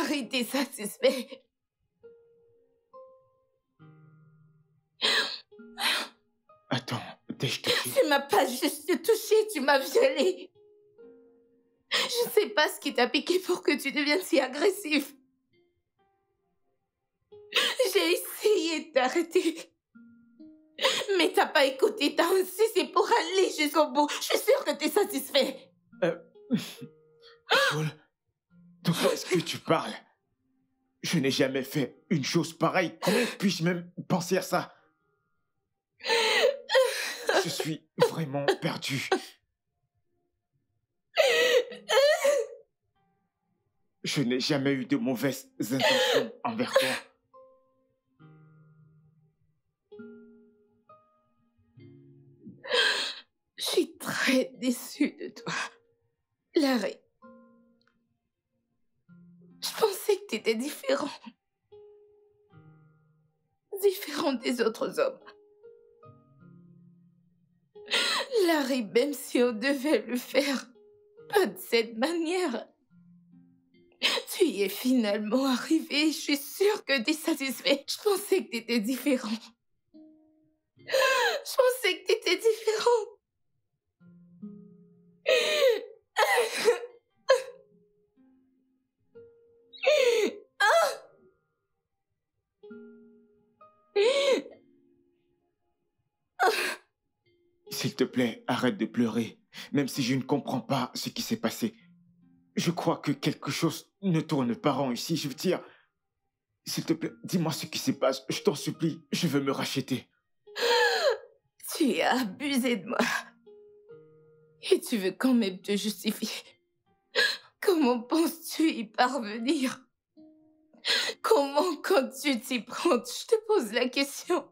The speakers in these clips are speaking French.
Larry, t'es satisfait. Attends, t'ai-je touché? Tu m'as pas juste touché, tu m'as violée. Je sais pas ce qui t'a piqué pour que tu deviennes si agressif. J'ai essayé de t'arrêter. Mais t'as pas écouté, t'as insisté pour aller jusqu'au bout. Je suis sûre que t'es satisfait. Paul, de quoi est-ce que tu parles? Je n'ai jamais fait une chose pareille. Comment puis-je même penser à ça? Je suis vraiment perdu. Je n'ai jamais eu de mauvaises intentions envers toi. Je suis très déçue de toi, Larry. Je pensais que t'étais différent. Différent des autres hommes. Larry, même si on devait le faire, pas de cette manière. Tu y es finalement arrivé, je suis sûre que t'es satisfait. Je pensais que t'étais différent. Je pensais que t'étais différent. S'il te plaît, arrête de pleurer. Même si je ne comprends pas ce qui s'est passé. Je crois que quelque chose ne tourne pas rond ici. Je veux dire, s'il te plaît, dis-moi ce qui se passe. Je t'en supplie, je veux me racheter. Tu as abusé de moi. Et tu veux quand même te justifier. Comment penses-tu y parvenir? Comment, quand tu t'y prends, je te pose la question.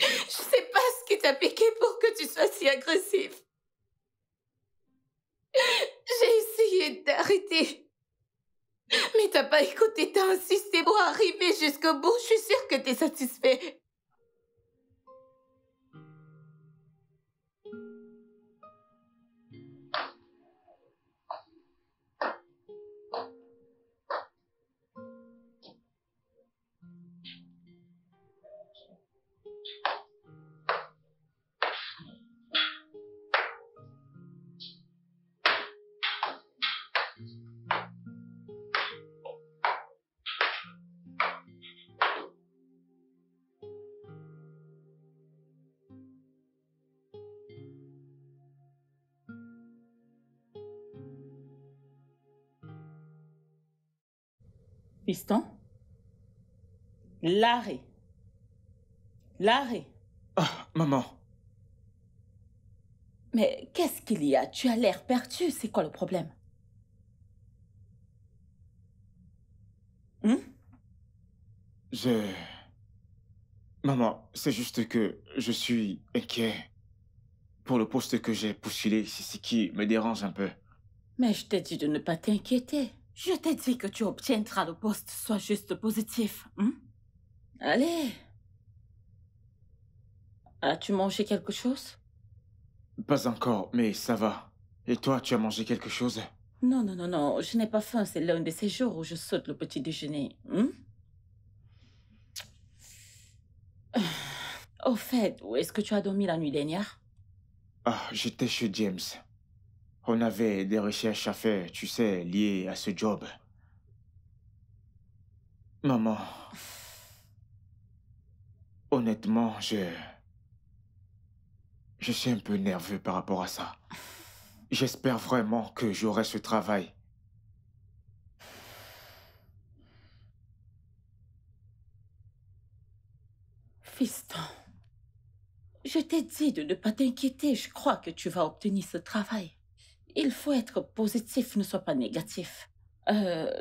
Je sais pas ce qui t'a piqué pour que tu sois si agressif. J'ai essayé de t'arrêter. Mais t'as pas écouté, t'as insisté pour arriver jusqu'au bout. Je suis sûre que t'es satisfait. Fiston? Larry? Larry? Ah, maman. Mais qu'est-ce qu'il y a? Tu as l'air perdu. C'est quoi le problème? Maman, c'est juste que je suis inquiet pour le poste que j'ai postulé. C'est ce qui me dérange un peu. Mais je t'ai dit de ne pas t'inquiéter. Je t'ai dit que tu obtiendras le poste, sois juste positif. Allez. As-tu mangé quelque chose? Pas encore, mais ça va. Et toi, tu as mangé quelque chose? Non, non, non, non, je n'ai pas faim. C'est l'un de ces jours où je saute le petit déjeuner. Au fait, où est-ce que tu as dormi la nuit dernière? Ah, j'étais chez James. On avait des recherches à faire, tu sais, liées à ce job. Maman, honnêtement, je suis un peu nerveux par rapport à ça. J'espère vraiment que j'aurai ce travail. Fiston, je t'ai dit de ne pas t'inquiéter. Je crois que tu vas obtenir ce travail. Il faut être positif, ne sois pas négatif.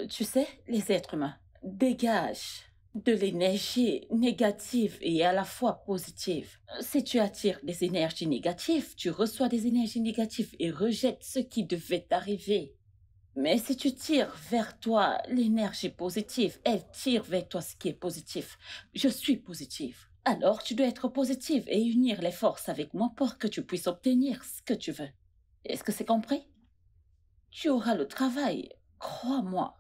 Tu sais, les êtres humains dégagent de l'énergie négative et à la fois positive. Si tu attires des énergies négatives, tu reçois des énergies négatives et rejettes ce qui devait t'arriver. Mais si tu tires vers toi l'énergie positive, elle tire vers toi ce qui est positif. Je suis positive. Alors tu dois être positive et unir les forces avec moi pour que tu puisses obtenir ce que tu veux. Est-ce que c'est compris? Tu auras le travail, crois-moi.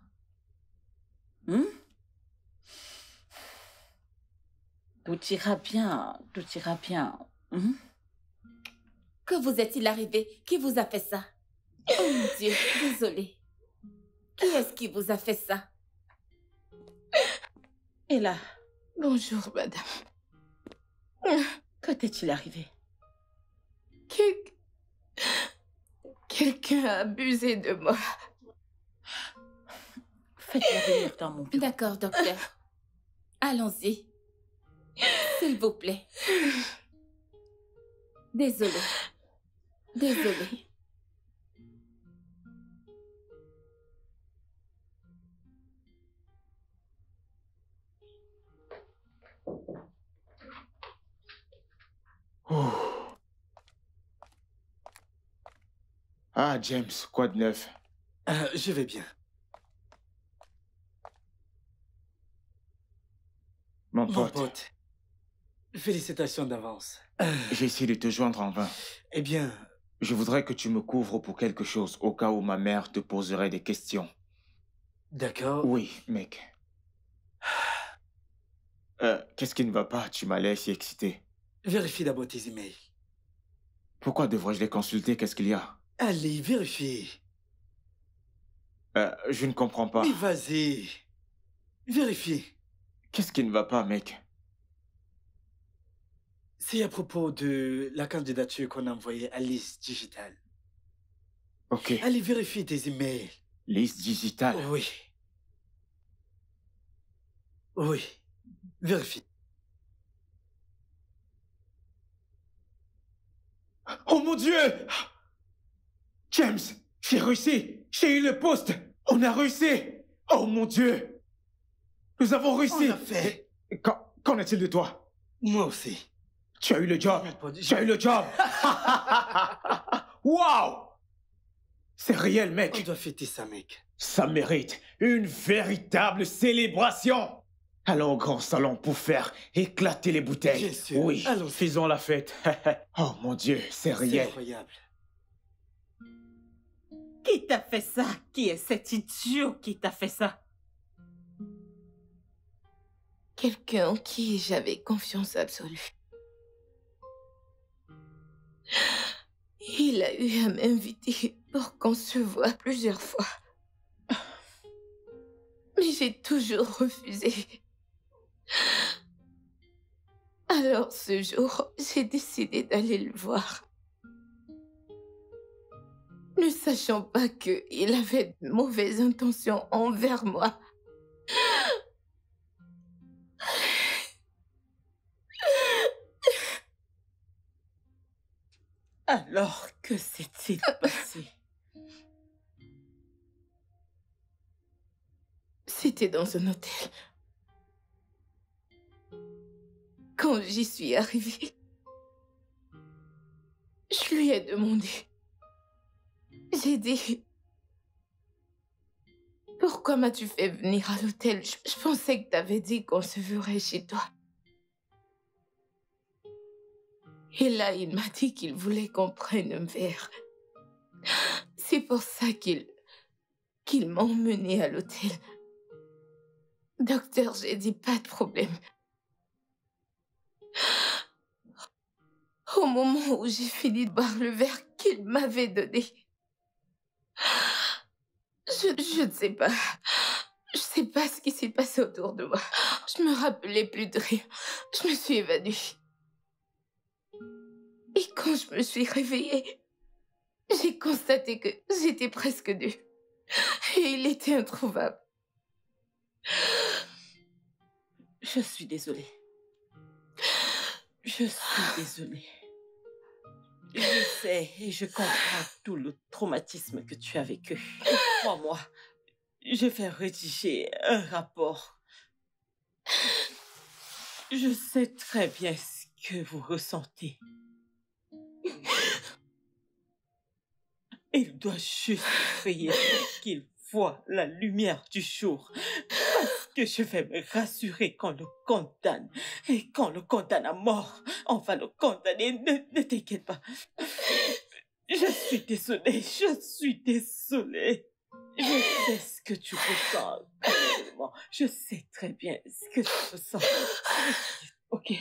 Tout ira bien, tout ira bien. Que vous est-il arrivé? Qui vous a fait ça? Oh mon Dieu, désolée. Qui est-ce qui vous a fait ça? Et là, Bonjour, madame. que t'est-il arrivé? Quelqu'un a abusé de moi. Faites-la venir dans mon bureau. D'accord, docteur. Allons-y. S'il vous plaît. Désolée. Désolée. Oh. Ah, James, quoi de neuf? Je vais bien. Mon Mon pote, pote, félicitations d'avance. j'ai essayé de te joindre en vain. Eh bien, Je voudrais que tu me couvres pour quelque chose au cas où ma mère te poserait des questions. d'accord. Oui, mec. Qu'est-ce qui ne va pas? Tu m'as l'air si excité. Vérifie d'abord tes emails. Pourquoi devrais-je les consulter? Qu'est-ce qu'il y a? Allez, vérifie. Je ne comprends pas. Mais vas-y. Vérifie. Qu'est-ce qui ne va pas, mec? C'est à propos de la candidature qu'on a envoyée à Liste Digitale. Ok. Allez, vérifie tes emails. Liste digitale. Oui. Oui. Vérifie. Oh mon Dieu! James, j'ai réussi! J'ai eu le poste! On a réussi! Oh mon Dieu! Nous avons réussi! On l'a fait. Qu'en est-il de toi? Moi aussi. Tu as eu le job! Mon pote, Tu as eu le job! Waouh! C'est réel, On mec! doit fêter ça, mec. Ça mérite une véritable célébration! Allons au grand salon pour faire éclater les bouteilles. Bien sûr. Oui, Allons-y. faisons la fête. Oh mon Dieu, c'est C'est réel. incroyable. Qui t'a fait ça? Qui est cet idiot qui t'a fait ça? Quelqu'un en qui j'avais confiance absolue. Il a eu à m'inviter pour qu'on se voie plusieurs fois. Mais j'ai toujours refusé. Alors ce jour, j'ai décidé d'aller le voir. Ne sachant pas qu'il avait de mauvaises intentions envers moi. Alors, que s'est-il passé? C'était dans un hôtel. Quand j'y suis arrivée, je lui ai demandé. J'ai dit... Pourquoi m'as-tu fait venir à l'hôtel? Je pensais que t'avais dit qu'on se verrait chez toi. Et là, il m'a dit qu'il voulait qu'on prenne un verre. C'est pour ça qu'il m'a emmenée à l'hôtel. Docteur, j'ai dit pas de problème. Au moment où j'ai fini de boire le verre qu'il m'avait donné, je ne sais pas. Je sais pas ce qui s'est passé autour de moi. Je me rappelais plus de rien. Je me suis évanouie. Et quand je me suis réveillée, j'ai constaté que j'étais presque nue. Et il était introuvable. Je suis désolée. Je suis désolée. Je sais et je comprends tout le traumatisme que tu as vécu. Et crois-moi, Je vais rédiger un rapport. Je sais très bien ce que vous ressentez. Il doit juste prier pour qu'il voit la lumière du jour. Parce que je vais me rassurer qu'on le condamne. Et qu'on le condamne à mort, on va le condamner. Ne t'inquiète pas. Je suis désolée, je suis désolée. Je sais ce que tu ressens. Absolument. Je sais très bien ce que tu ressens. Ok.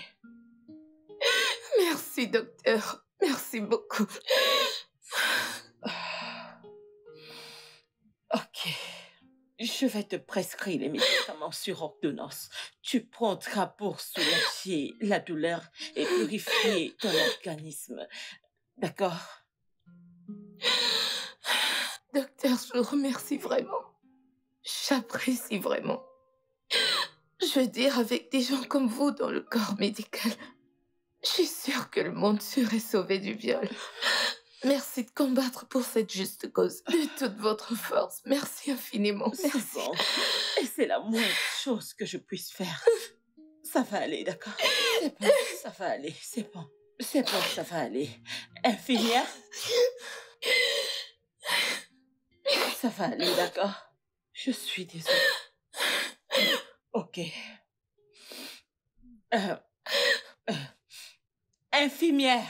Merci, docteur. Merci beaucoup. Ok. Je vais te prescrire les médicaments sur ordonnance. Tu prendras pour soulager la douleur et purifier ton organisme. D'accord? Docteur, je vous remercie vraiment. J'apprécie vraiment. Je veux dire, avec des gens comme vous dans le corps médical, je suis sûre que le monde serait sauvé du viol. Merci de combattre pour cette juste cause. De toute votre force. Merci infiniment. C'est Merci. bon. Et c'est la moindre chose que je puisse faire. Ça va aller, d'accord? C'est bon, ça va aller. C'est bon. C'est bon, ça va aller. Infirmière? Ça va aller, d'accord? Je suis désolée. Ok. Infirmière?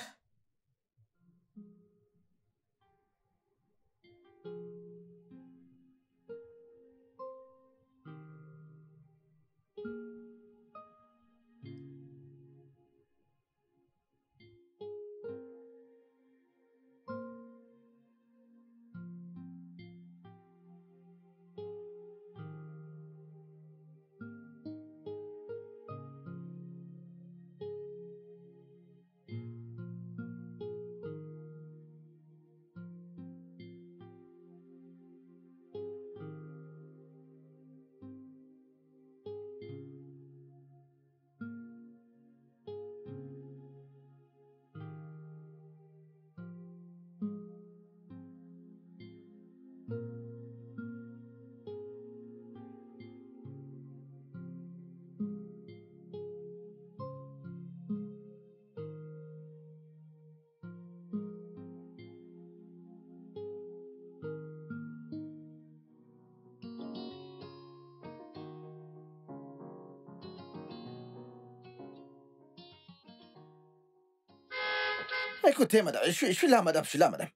Écoutez, madame, je suis là, madame, je suis là, madame.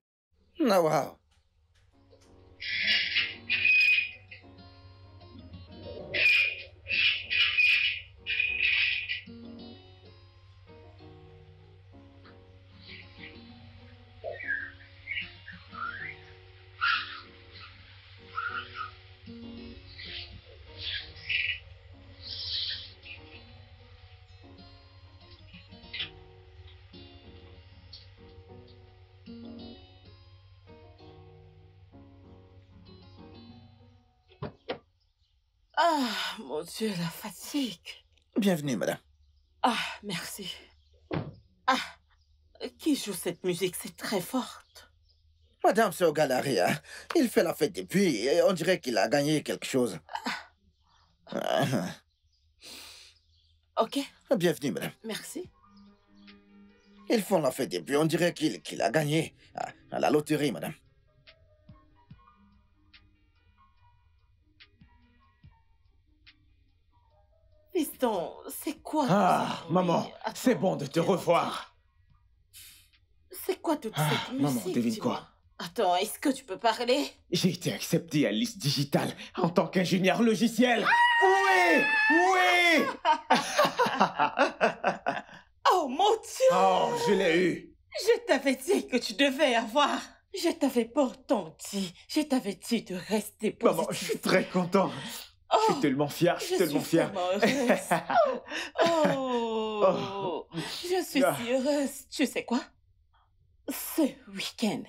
Ah, waouh. Ah, mon Dieu, la fatigue. Bienvenue, madame. Ah, merci. Ah, qui joue cette musique? C'est très forte. Madame, c'est au Galeria. Il fait la fête depuis et on dirait qu'il a gagné quelque chose. Ah, Ok, bienvenue, madame. merci. Ils font la fête depuis, on dirait qu'il a gagné à la loterie, madame. Fiston, c'est quoi Ah, tout ça? maman, Oui, attends, c'est bon de te quel revoir. C'est quoi toute Ah, cette musique? maman, devine dis-moi? quoi? Attends, est-ce que tu peux parler? J'ai été accepté à Lys Digital en tant qu'ingénieur logiciel. Oui, oui. Oh mon Dieu! Oh, je l'ai eu. Je t'avais dit que tu devais avoir. Je t'avais pourtant dit. Je t'avais dit de rester positif. Maman, je suis très content. Oh, Je suis tellement fier, je suis tellement fier. vraiment heureuse. Oh, je suis Ah. si heureuse. Tu sais quoi? Ce week-end,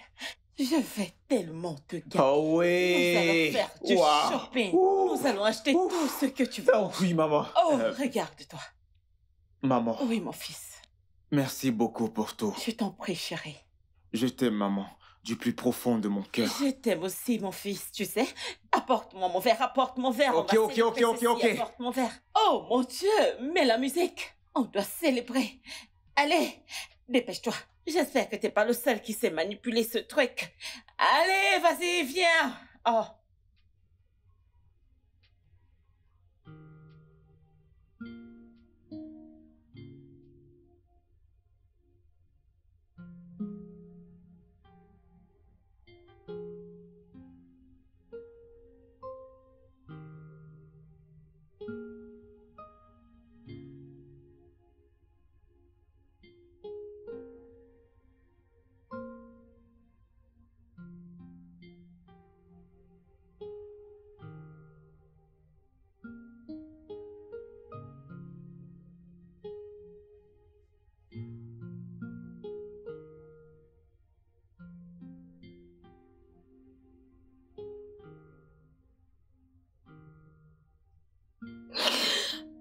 je vais tellement te gâter. Oh Nous allons oui. faire du Waouh. shopping. Ouh. Nous allons acheter Ouh. tout ce que tu veux. Oh oui, maman. Oh, regarde-toi. Maman, Oui, mon fils. merci beaucoup pour tout. Je t'en prie, chérie. Je t'aime, maman. du plus profond de mon cœur. Je t'aime aussi, mon fils, tu sais. Apporte-moi mon verre, apporte mon verre. Ok, On va ok, célébrer ok, ok, ceci, ok. Apporte mon verre. Oh, mon Dieu, mets la musique. On doit célébrer. Allez, dépêche-toi. J'espère que t'es pas le seul qui sait manipuler ce truc. Allez, vas-y, viens. Oh.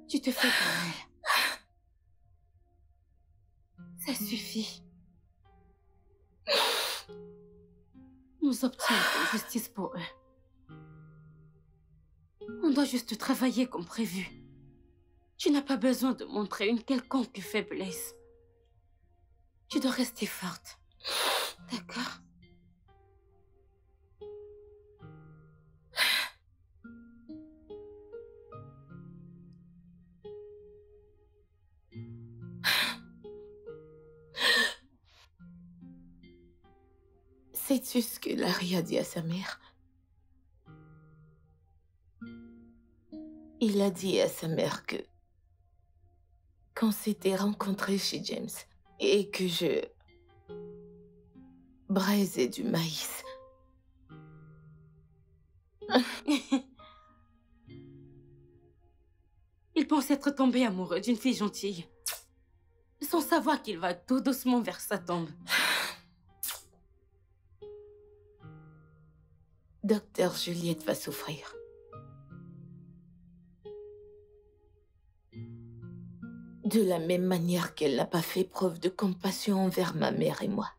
Tu te fais mal. Ça suffit. Nous obtiendrons justice pour eux. On doit juste travailler comme prévu. Tu n'as pas besoin de montrer une quelconque faiblesse. Tu dois rester forte. D'accord? Sais-tu ce que Larry a dit à sa mère? Il a dit à sa mère que qu'on s'était rencontrés chez James et que je braisais du maïs. Il pense être tombé amoureux d'une fille gentille, sans savoir qu'il va tout doucement vers sa tombe. Docteur Juliette va souffrir. De la même manière qu'elle n'a pas fait preuve de compassion envers ma mère et moi.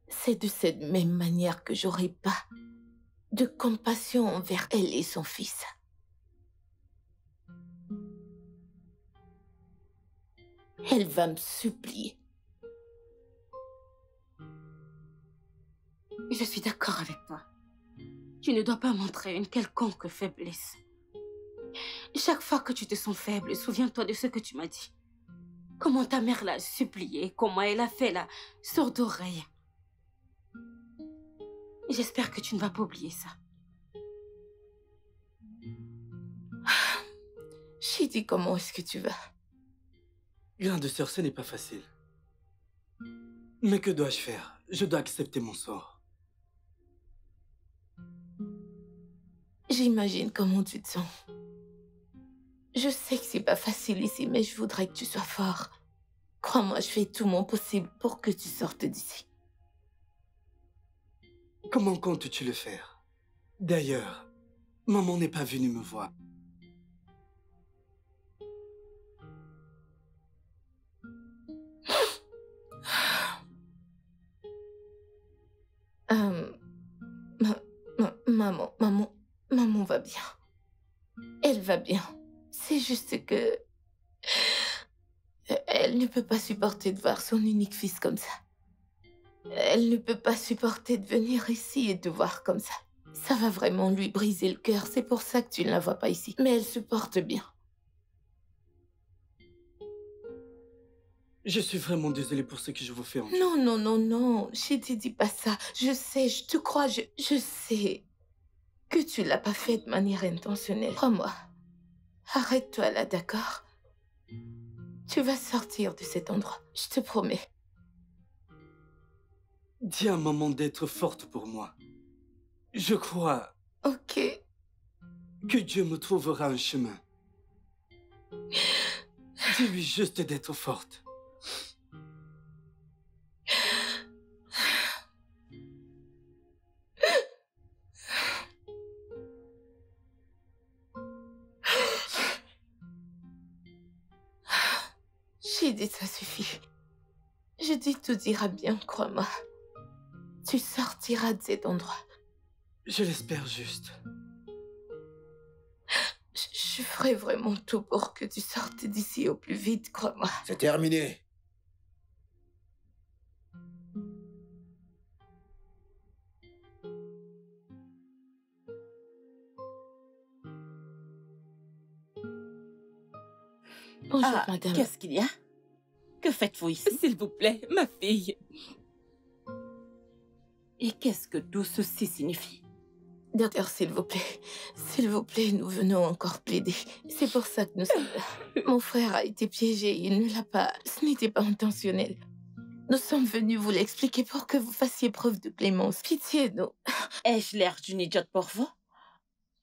C'est de cette même manière que j'aurai pas de compassion envers elle et son fils. Elle va me supplier. Je suis d'accord avec toi. Tu ne dois pas montrer une quelconque faiblesse. Chaque fois que tu te sens faible, souviens-toi de ce que tu m'as dit. Comment ta mère l'a supplié, comment elle a fait la sourde oreille. J'espère que tu ne vas pas oublier ça. Chidi, comment est-ce que tu vas? Grande sœur, ce n'est pas facile. Mais que dois-je faire? Je dois accepter mon sort. J'imagine comment tu te sens. Je sais que c'est pas facile ici, mais je voudrais que tu sois fort. Crois-moi, je fais tout mon possible pour que tu sortes d'ici. Comment comptes-tu le faire? D'ailleurs, maman n'est pas venue me voir. Maman va bien. Elle va bien. C'est juste que... Elle ne peut pas supporter de voir son unique fils comme ça. Elle ne peut pas supporter de venir ici et de voir comme ça. Ça va vraiment lui briser le cœur. C'est pour ça que tu ne la vois pas ici. Mais elle se porte bien. Je suis vraiment désolé pour ce que je vous fais en... Non, non, non, non. Je te dis pas ça. Je sais, je te crois. Je sais que tu l'as pas fait de manière intentionnelle. Crois-moi. Arrête-toi là, d'accord? Tu vas sortir de cet endroit. Je te promets. Dis à maman d'être forte pour moi. Je crois Ok. que Dieu me trouvera un chemin. Dis-lui juste d'être forte. J'ai dit ça suffit. Je dis tout ira bien, crois-moi. Tu sortiras de cet endroit. Je l'espère juste. Je ferai vraiment tout pour que tu sortes d'ici au plus vite, crois-moi. C'est terminé. Bonjour, Ah, madame. qu'est-ce qu'il y a? Que faites-vous ici? S'il vous plaît, ma fille. Et qu'est-ce que tout ceci signifie? Docteur, s'il vous plaît, nous venons encore plaider. C'est pour ça que nous sommes là. Mon frère a été piégé, il ne l'a pas... Ce n'était pas intentionnel. Nous sommes venus vous l'expliquer pour que vous fassiez preuve de clémence. Pitié, nous. Ai-je l'air d'une idiote pour vous?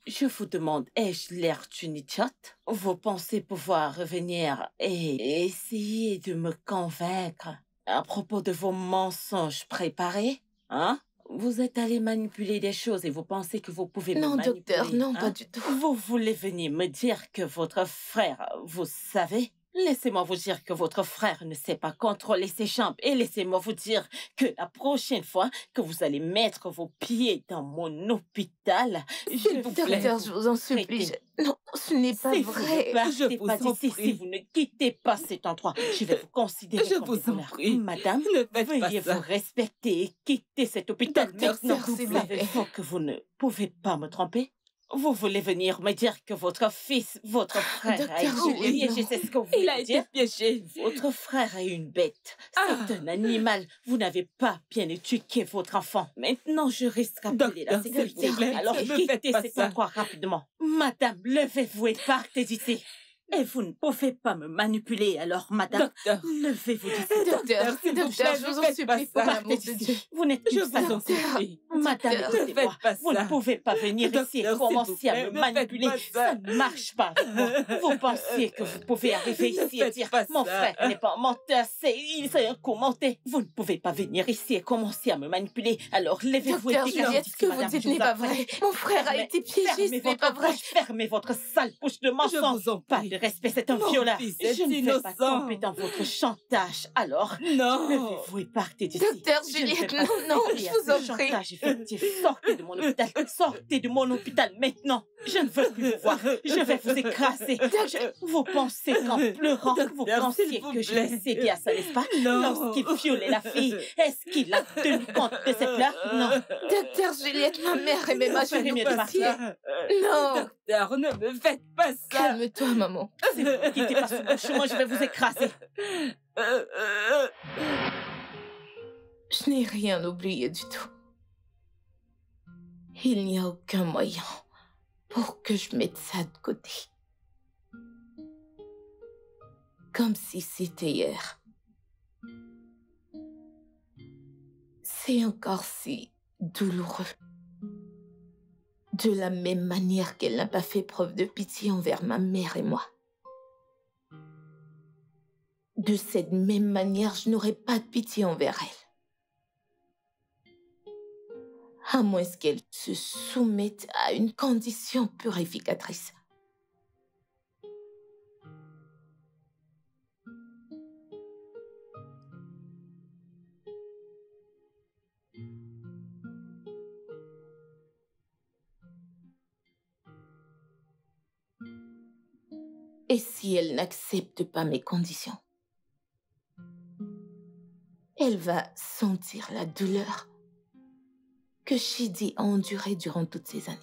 Je vous demande, ai-je l'air d'une idiote? Vous pensez pouvoir revenir et essayer de me convaincre à propos de vos mensonges préparés? Hein? Vous êtes allé manipuler des choses et vous pensez que vous pouvez me Non, manipuler? docteur, non, hein? pas du tout. Vous voulez venir me dire que votre frère, vous savez? Laissez-moi vous dire que votre frère ne sait pas contrôler ses jambes et laissez-moi vous dire que la prochaine fois que vous allez mettre vos pieds dans mon hôpital, je vous Docteur, je vous en supplie. Non, ce n'est pas si vrai. vous ne partez Je vous pas en d'ici, prie. si vous ne quittez pas cet endroit, je vais vous considérer Je comme vous des en voleurs. prie. Madame, Ne faites pas veuillez ça. vous respecter et quitter cet hôpital Docteur, maintenant. s'il vous plaît. Savez-vous que vous ne pouvez pas me tromper? Vous voulez venir me dire que votre fils, votre frère a Docteur été Juliette, piégé, non. c'est ce que vous Il voulez a été dire? piégé. Votre frère est une bête. C'est un animal. Vous n'avez pas bien éduqué votre enfant. Maintenant, je risque d'appeler la Docteur, s'il sécurité. vous plaît, Alors ne faites quittez pas cet ça. endroit rapidement. Madame, levez-vous et partez d'ici. Et vous ne pouvez pas me manipuler, alors madame, Docteur, levez-vous d'ici. Docteur, s'il vous docteur, plaît, je ne vous en faites supplie, pas pour ça. l'amour Partez de Dieu. d'ici. Vous n'êtes je qu'une vous en saleté. supplie. Madame, Docteur, Ne écoutez-moi. faites pas Vous ne ça. pouvez pas venir ici et Docteur, s'il vous commencer à plaît, me ne faites manipuler. pas Ça ça. ne marche pas avec moi. Vous pensez que vous pouvez arriver Ne ici et faites dire pas mon ça. frère n'est pas un menteur, c'est un coup monté. Vous ne pouvez pas venir ici et commencer à me manipuler. Alors levez-vous et Docteur dégagez Juliette, d'ici, ce que vous madame, dites je n'est vous pas en prie. vrai. Mon frère a été piégé, ce Fermez n'est pas votre vrai. bouche, fermez votre sale bouche de mensonge. vous en Pas prie. de respect, c'est un Mon violeur. fils est Je ne vais pas innocent. tomber dans votre chantage. Alors, Non. levez-vous et partez d'ici. Docteur Je ne vais Juliette, pas non, céder je à vous ce en prie. chantage effectif. Sortez de mon hôpital. Sortez de mon hôpital maintenant. Je ne veux plus vous voir. Je vais vous écraser. Vous pensez qu'en pleurant, vous Docteur, pensiez s'il vous que je plaît. vais céder à ça, n'est-ce pas? Non. Lorsqu'il violait la fille, est-ce qu'il a tenu compte de ses pleurs? Non. Docteur Juliette, ma mère est même à Vous genoux, fermez le pitié. Ça. Non. Docteur, ne me faites pas ça. Calme-toi, maman. Si vous ne quittez pas ce chemin, je vais vous écraser. Je n'ai rien oublié du tout. Il n'y a aucun moyen pour que je mette ça de côté. Comme si c'était hier. C'est encore si douloureux. De la même manière qu'elle n'a pas fait preuve de pitié envers ma mère et moi. De cette même manière, je n'aurai pas de pitié envers elle. À moins qu'elle se soumette à une condition purificatrice. Et si elle n'accepte pas mes conditions, elle va sentir la douleur que Shidi a endurée durant toutes ces années,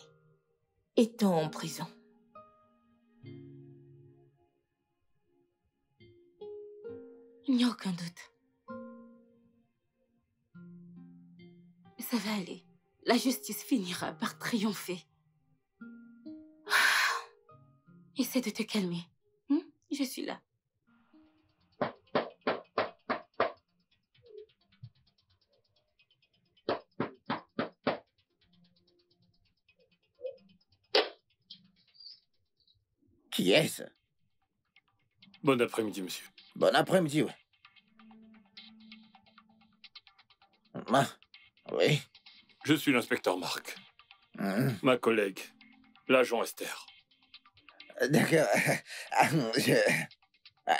étant en prison. Il n'y a aucun doute. Ça va aller. La justice finira par triompher. Essaie de te calmer. Je suis là. Qui est-ce? Bon après-midi, monsieur. Bon après-midi, oui. Ah, oui. Je suis l'inspecteur Marc. Hmm. Ma collègue, l'agent Esther. D'accord.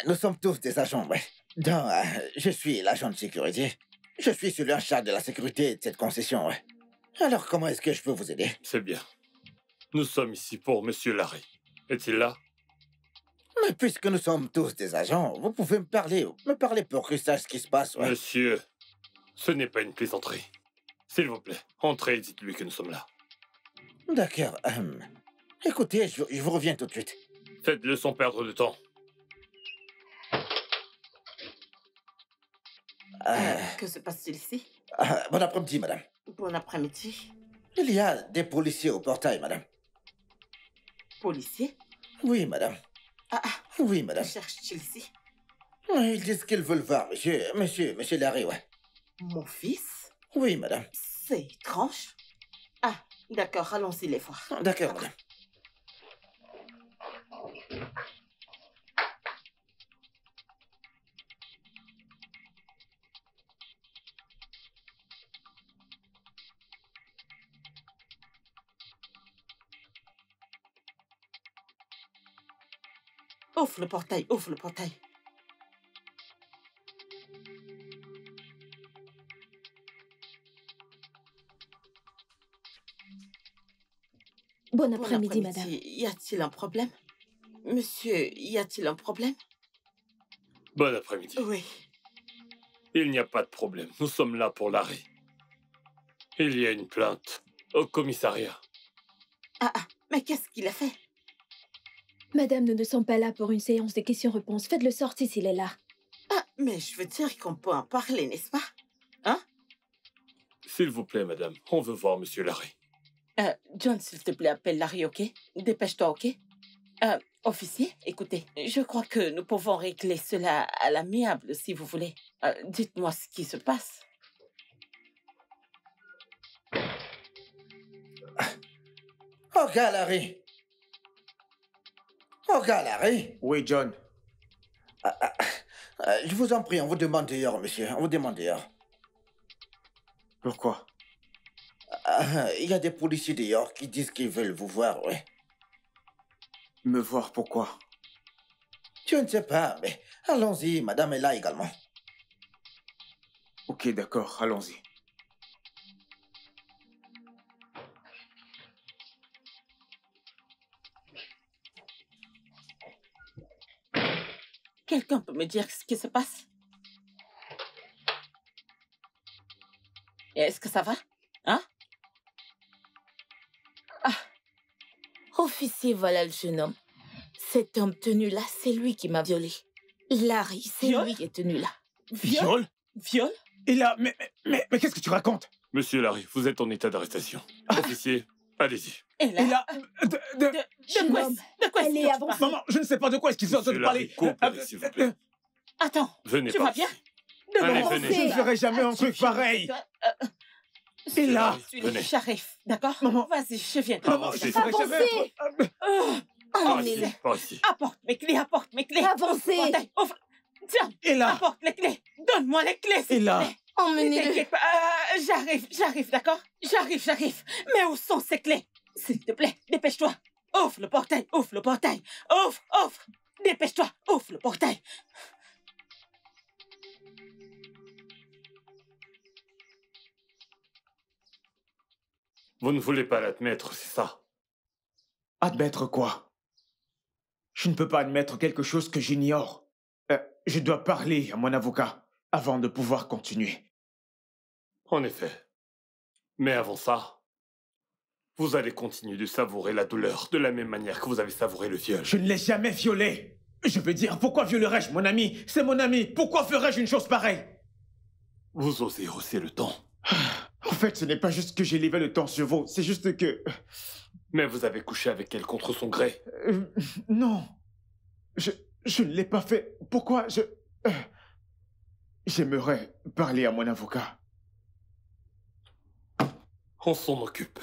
Nous sommes tous des agents, oui. Non, je suis l'agent de sécurité. Je suis celui en charge de la sécurité de cette concession, ouais. Alors, comment est-ce que je peux vous aider? C'est bien. Nous sommes ici pour Monsieur Larry. Est-il là? Mais puisque nous sommes tous des agents, vous pouvez me parler pour que je sache ce qui se passe, ouais. Monsieur, ce n'est pas une plaisanterie. S'il vous plaît, entrez et dites-lui que nous sommes là. D'accord. Écoutez, je vous reviens tout de suite. Faites-le sans perdre de temps. Que se passe-t-il ici? Bon après-midi, madame. Bon après-midi. Il y a des policiers au portail, madame. Policier? Oui, madame. Oui, madame. Que cherche-t-il ici? Ils disent qu'ils veulent voir monsieur Larry, ouais. Mon fils? Oui, madame. C'est étrange. Ah, d'accord, allons-y les voir. D'accord, madame. Ouvre le portail, ouvre le portail. Bon après-midi, madame. Y a-t-il un problème? Monsieur, y a-t-il un problème? Bon après-midi. Oui. Il n'y a pas de problème. Nous sommes là pour Larry. Il y a une plainte au commissariat. Mais qu'est-ce qu'il a fait? Madame, nous ne sommes pas là pour une séance de questions-réponses. Faites-le sortir s'il est là. Mais je veux dire qu'on peut en parler, n'est-ce pas? Hein? S'il vous plaît, madame, on veut voir Monsieur Larry. John, s'il te plaît, appelle Larry, ok? Dépêche-toi, ok? Officier, écoutez, je crois que nous pouvons régler cela à l'amiable, si vous voulez. Dites-moi ce qui se passe. Oh, gars, Larry. Oh, gars, Larry. Oui, John. Je vous en prie, on vous demande dehors, monsieur. On vous demande dehors. Pourquoi? Il y a des policiers dehors qui disent qu'ils veulent vous voir, ouais. Me voir pourquoi? Je ne sais pas, mais allons-y, madame est là également. Ok, d'accord, allons-y. Quelqu'un peut me dire ce qui se passe? Est-ce que ça va? Hein? Officier, voilà le jeune homme. Cet homme tenu là, c'est lui qui m'a violée. Larry, c'est Viol? lui qui est tenu là. Viol? Viol? Et là, mais qu'est-ce que tu racontes? Monsieur Larry, vous êtes en état d'arrestation. Officier, allez-y. Et là? Et là, De quoi est-ce Allez, que tu avance. parles? maman, je ne sais pas de quoi est-ce qu'ils sont en train de Monsieur Larry, parler. coopérez, s'il vous plaît. Attends, Venez tu par vas bien? ici. Donne-moi Allez, mon venez. Je ne ferai jamais un truc pareil. Et là, Venez. J'arrive, d'accord? Maman. Vas-y, je viens. maman, je ne ferai jamais un truc. Par Emmenez-le. ici, par ici. Apporte mes clés, apporte mes clés. Avancez. Ouvre le portail, ouvre. Tiens, Et là, apporte les clés. Donne-moi les clés, s'il Et te là. plaît. Ne Emmenez-le. t'inquiète pas. J'arrive, d'accord? J'arrive. Mais où sont ces clés? S'il te plaît, dépêche-toi. Ouvre le portail, ouvre le portail. Ouvre. Dépêche-toi, ouvre le portail. Vous ne voulez pas l'admettre, c'est ça? admettre quoi? Je ne peux pas admettre quelque chose que j'ignore. Je dois parler à mon avocat avant de pouvoir continuer. En effet. Mais avant ça, vous allez continuer de savourer la douleur de la même manière que vous avez savouré le viol. Je ne l'ai jamais violé. Je veux dire, pourquoi violerais-je mon ami? C'est mon ami. Pourquoi ferais-je une chose pareille? Vous osez hausser le ton. En fait, ce n'est pas juste que j'ai levé le temps sur vous. C'est juste que... Mais vous avez couché avec elle contre son gré. Non. Je ne l'ai pas fait. Pourquoi J'aimerais parler à mon avocat. On s'en occupe.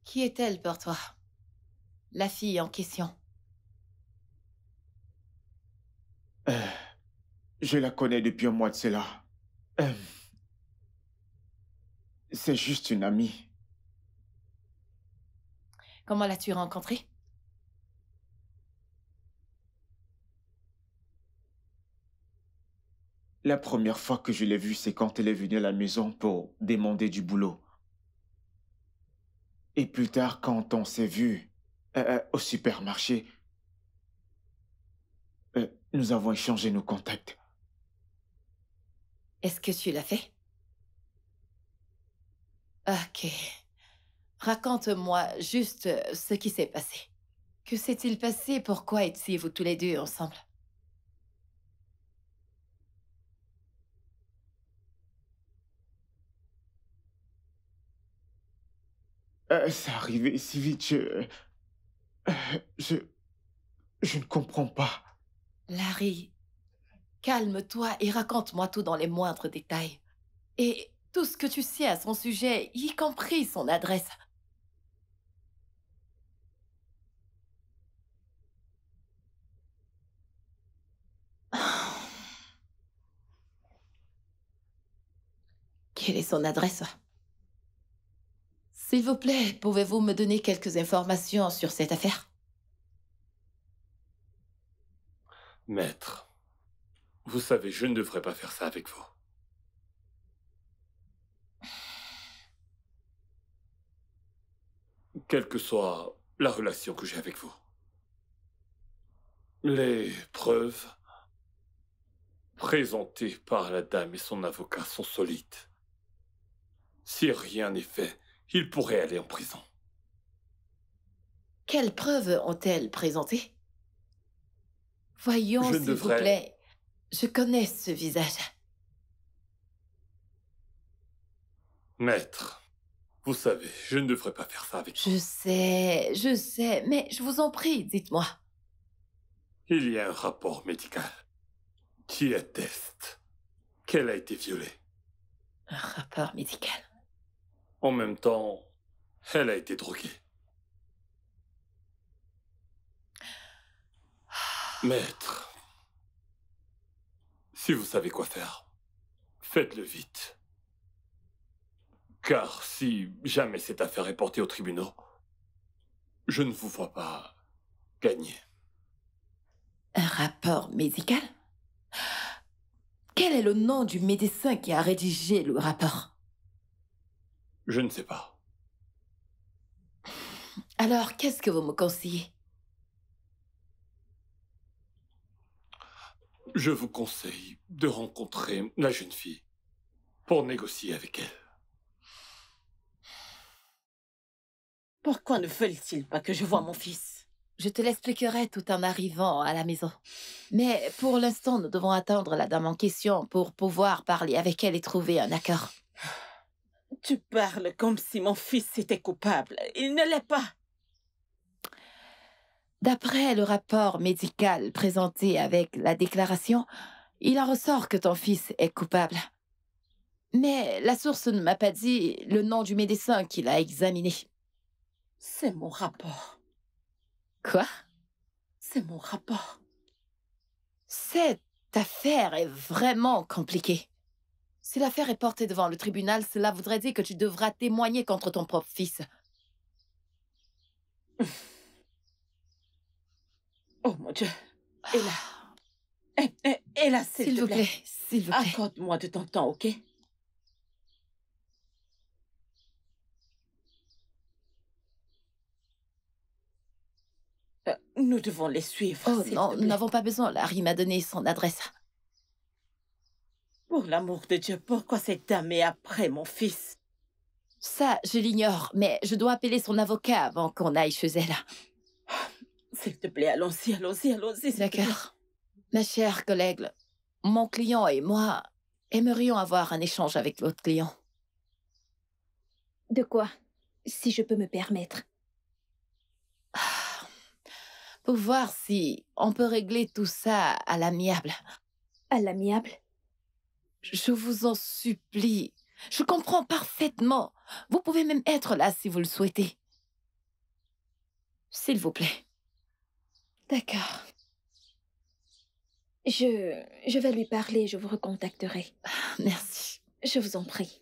Qui est-elle pour toi? La fille en question. Je la connais depuis un mois de cela. C'est juste une amie. Comment l'as-tu rencontrée? La première fois que je l'ai vue, c'est quand elle est venue à la maison pour demander du boulot. Et plus tard, quand on s'est vu au supermarché, nous avons échangé nos contacts. Est-ce que tu l'as fait? Ok. Raconte-moi juste ce qui s'est passé. Que s'est-il passé? Pourquoi étiez-vous tous les deux ensemble? C'est arrivé si vite, euh, je, je ne comprends pas. Larry, calme-toi et raconte-moi tout dans les moindres détails. Et tout ce que tu sais à son sujet, y compris son adresse. Quelle est son adresse? S'il vous plaît, pouvez-vous me donner quelques informations sur cette affaire? Maître, vous savez, je ne devrais pas faire ça avec vous. Quelle que soit la relation que j'ai avec vous. Les preuves présentées par la dame et son avocat sont solides. Si rien n'est fait, il pourrait aller en prison. Quelles preuves ont-elles présentées? Voyons, s'il vous plaît. Je connais ce visage. Maître, vous savez, je ne devrais pas faire ça avec vous. Je sais, mais je vous en prie, dites-moi. Il y a un rapport médical qui atteste qu'elle a été violée. Un rapport médical. En même temps, elle a été droguée. Maître, si vous savez quoi faire, faites-le vite. Car si jamais cette affaire est portée aux tribunaux, je ne vous vois pas gagner. Un rapport médical? Quel est le nom du médecin qui a rédigé le rapport? Je ne sais pas. Alors, qu'est-ce que vous me conseillez? Je vous conseille de rencontrer la jeune fille pour négocier avec elle. Pourquoi ne veulent-ils pas que je voie mon fils? Je te l'expliquerai tout en arrivant à la maison. Mais pour l'instant, nous devons attendre la dame en question pour pouvoir parler avec elle et trouver un accord. Tu parles comme si mon fils était coupable. Il ne l'est pas. D'après le rapport médical présenté avec la déclaration, il en ressort que ton fils est coupable. Mais la source ne m'a pas dit le nom du médecin qui l'a examiné. C'est mon rapport. Quoi? C'est mon rapport. Cette affaire est vraiment compliquée. Si l'affaire est portée devant le tribunal, cela voudrait dire que tu devras témoigner contre ton propre fils. Oh mon Dieu. Et là. Et là, s'il te plaît. S'il vous plaît. Accorde-moi de ton temps, ok? Nous devons les suivre. Oh non, nous n'avons pas besoin. Larry m'a donné son adresse. Pour l'amour de Dieu, pourquoi cette dame est après mon fils? Ça, je l'ignore, mais je dois appeler son avocat avant qu'on aille chez elle. S'il te plaît, allons-y, allons-y, allons-y. D'accord. Ma chère collègue, mon client et moi aimerions avoir un échange avec l'autre client. De quoi, si je peux me permettre? Pour voir si on peut régler tout ça à l'amiable. À l'amiable? Je vous en supplie. Je comprends parfaitement. Vous pouvez même être là si vous le souhaitez. S'il vous plaît. D'accord. Je vais lui parler, je vous recontacterai. Merci. Je vous en prie.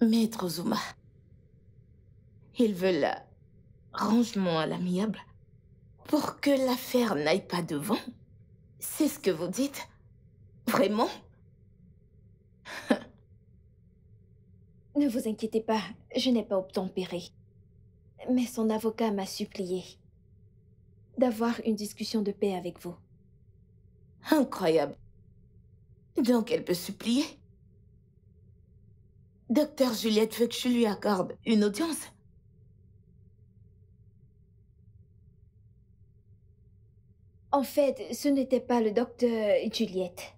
Maître Zuma, ils veulent un rangement à l'amiable pour que l'affaire n'aille pas devant. C'est ce que vous dites? Vraiment? Ne vous inquiétez pas, je n'ai pas obtempéré. Mais son avocat m'a supplié d'avoir une discussion de paix avec vous. Incroyable. Donc elle peut supplier. Docteur Juliette veut que je lui accorde une audience. En fait, ce n'était pas le docteur Juliette.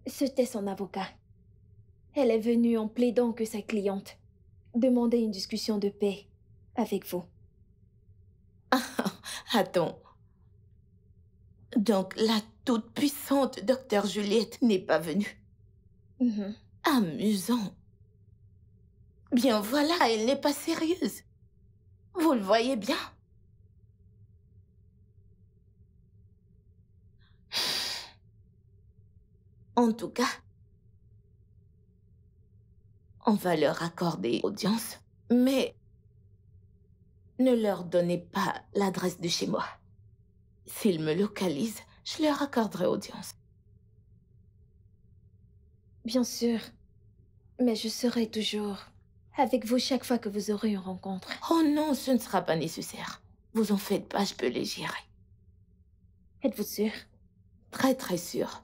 C'était son avocat. Elle est venue en plaidant que sa cliente demandait une discussion de paix avec vous. Attends. Donc la toute-puissante docteur Juliette n'est pas venue. Mhm. Amusant. Bien voilà, elle n'est pas sérieuse. Vous le voyez bien. En tout cas, on va leur accorder audience, mais ne leur donnez pas l'adresse de chez moi. S'ils me localisent, je leur accorderai audience. Bien sûr. Mais je serai toujours avec vous chaque fois que vous aurez une rencontre. Oh non, ce ne sera pas nécessaire. Vous en faites pas, je peux les gérer. Êtes-vous sûr? Très très sûr.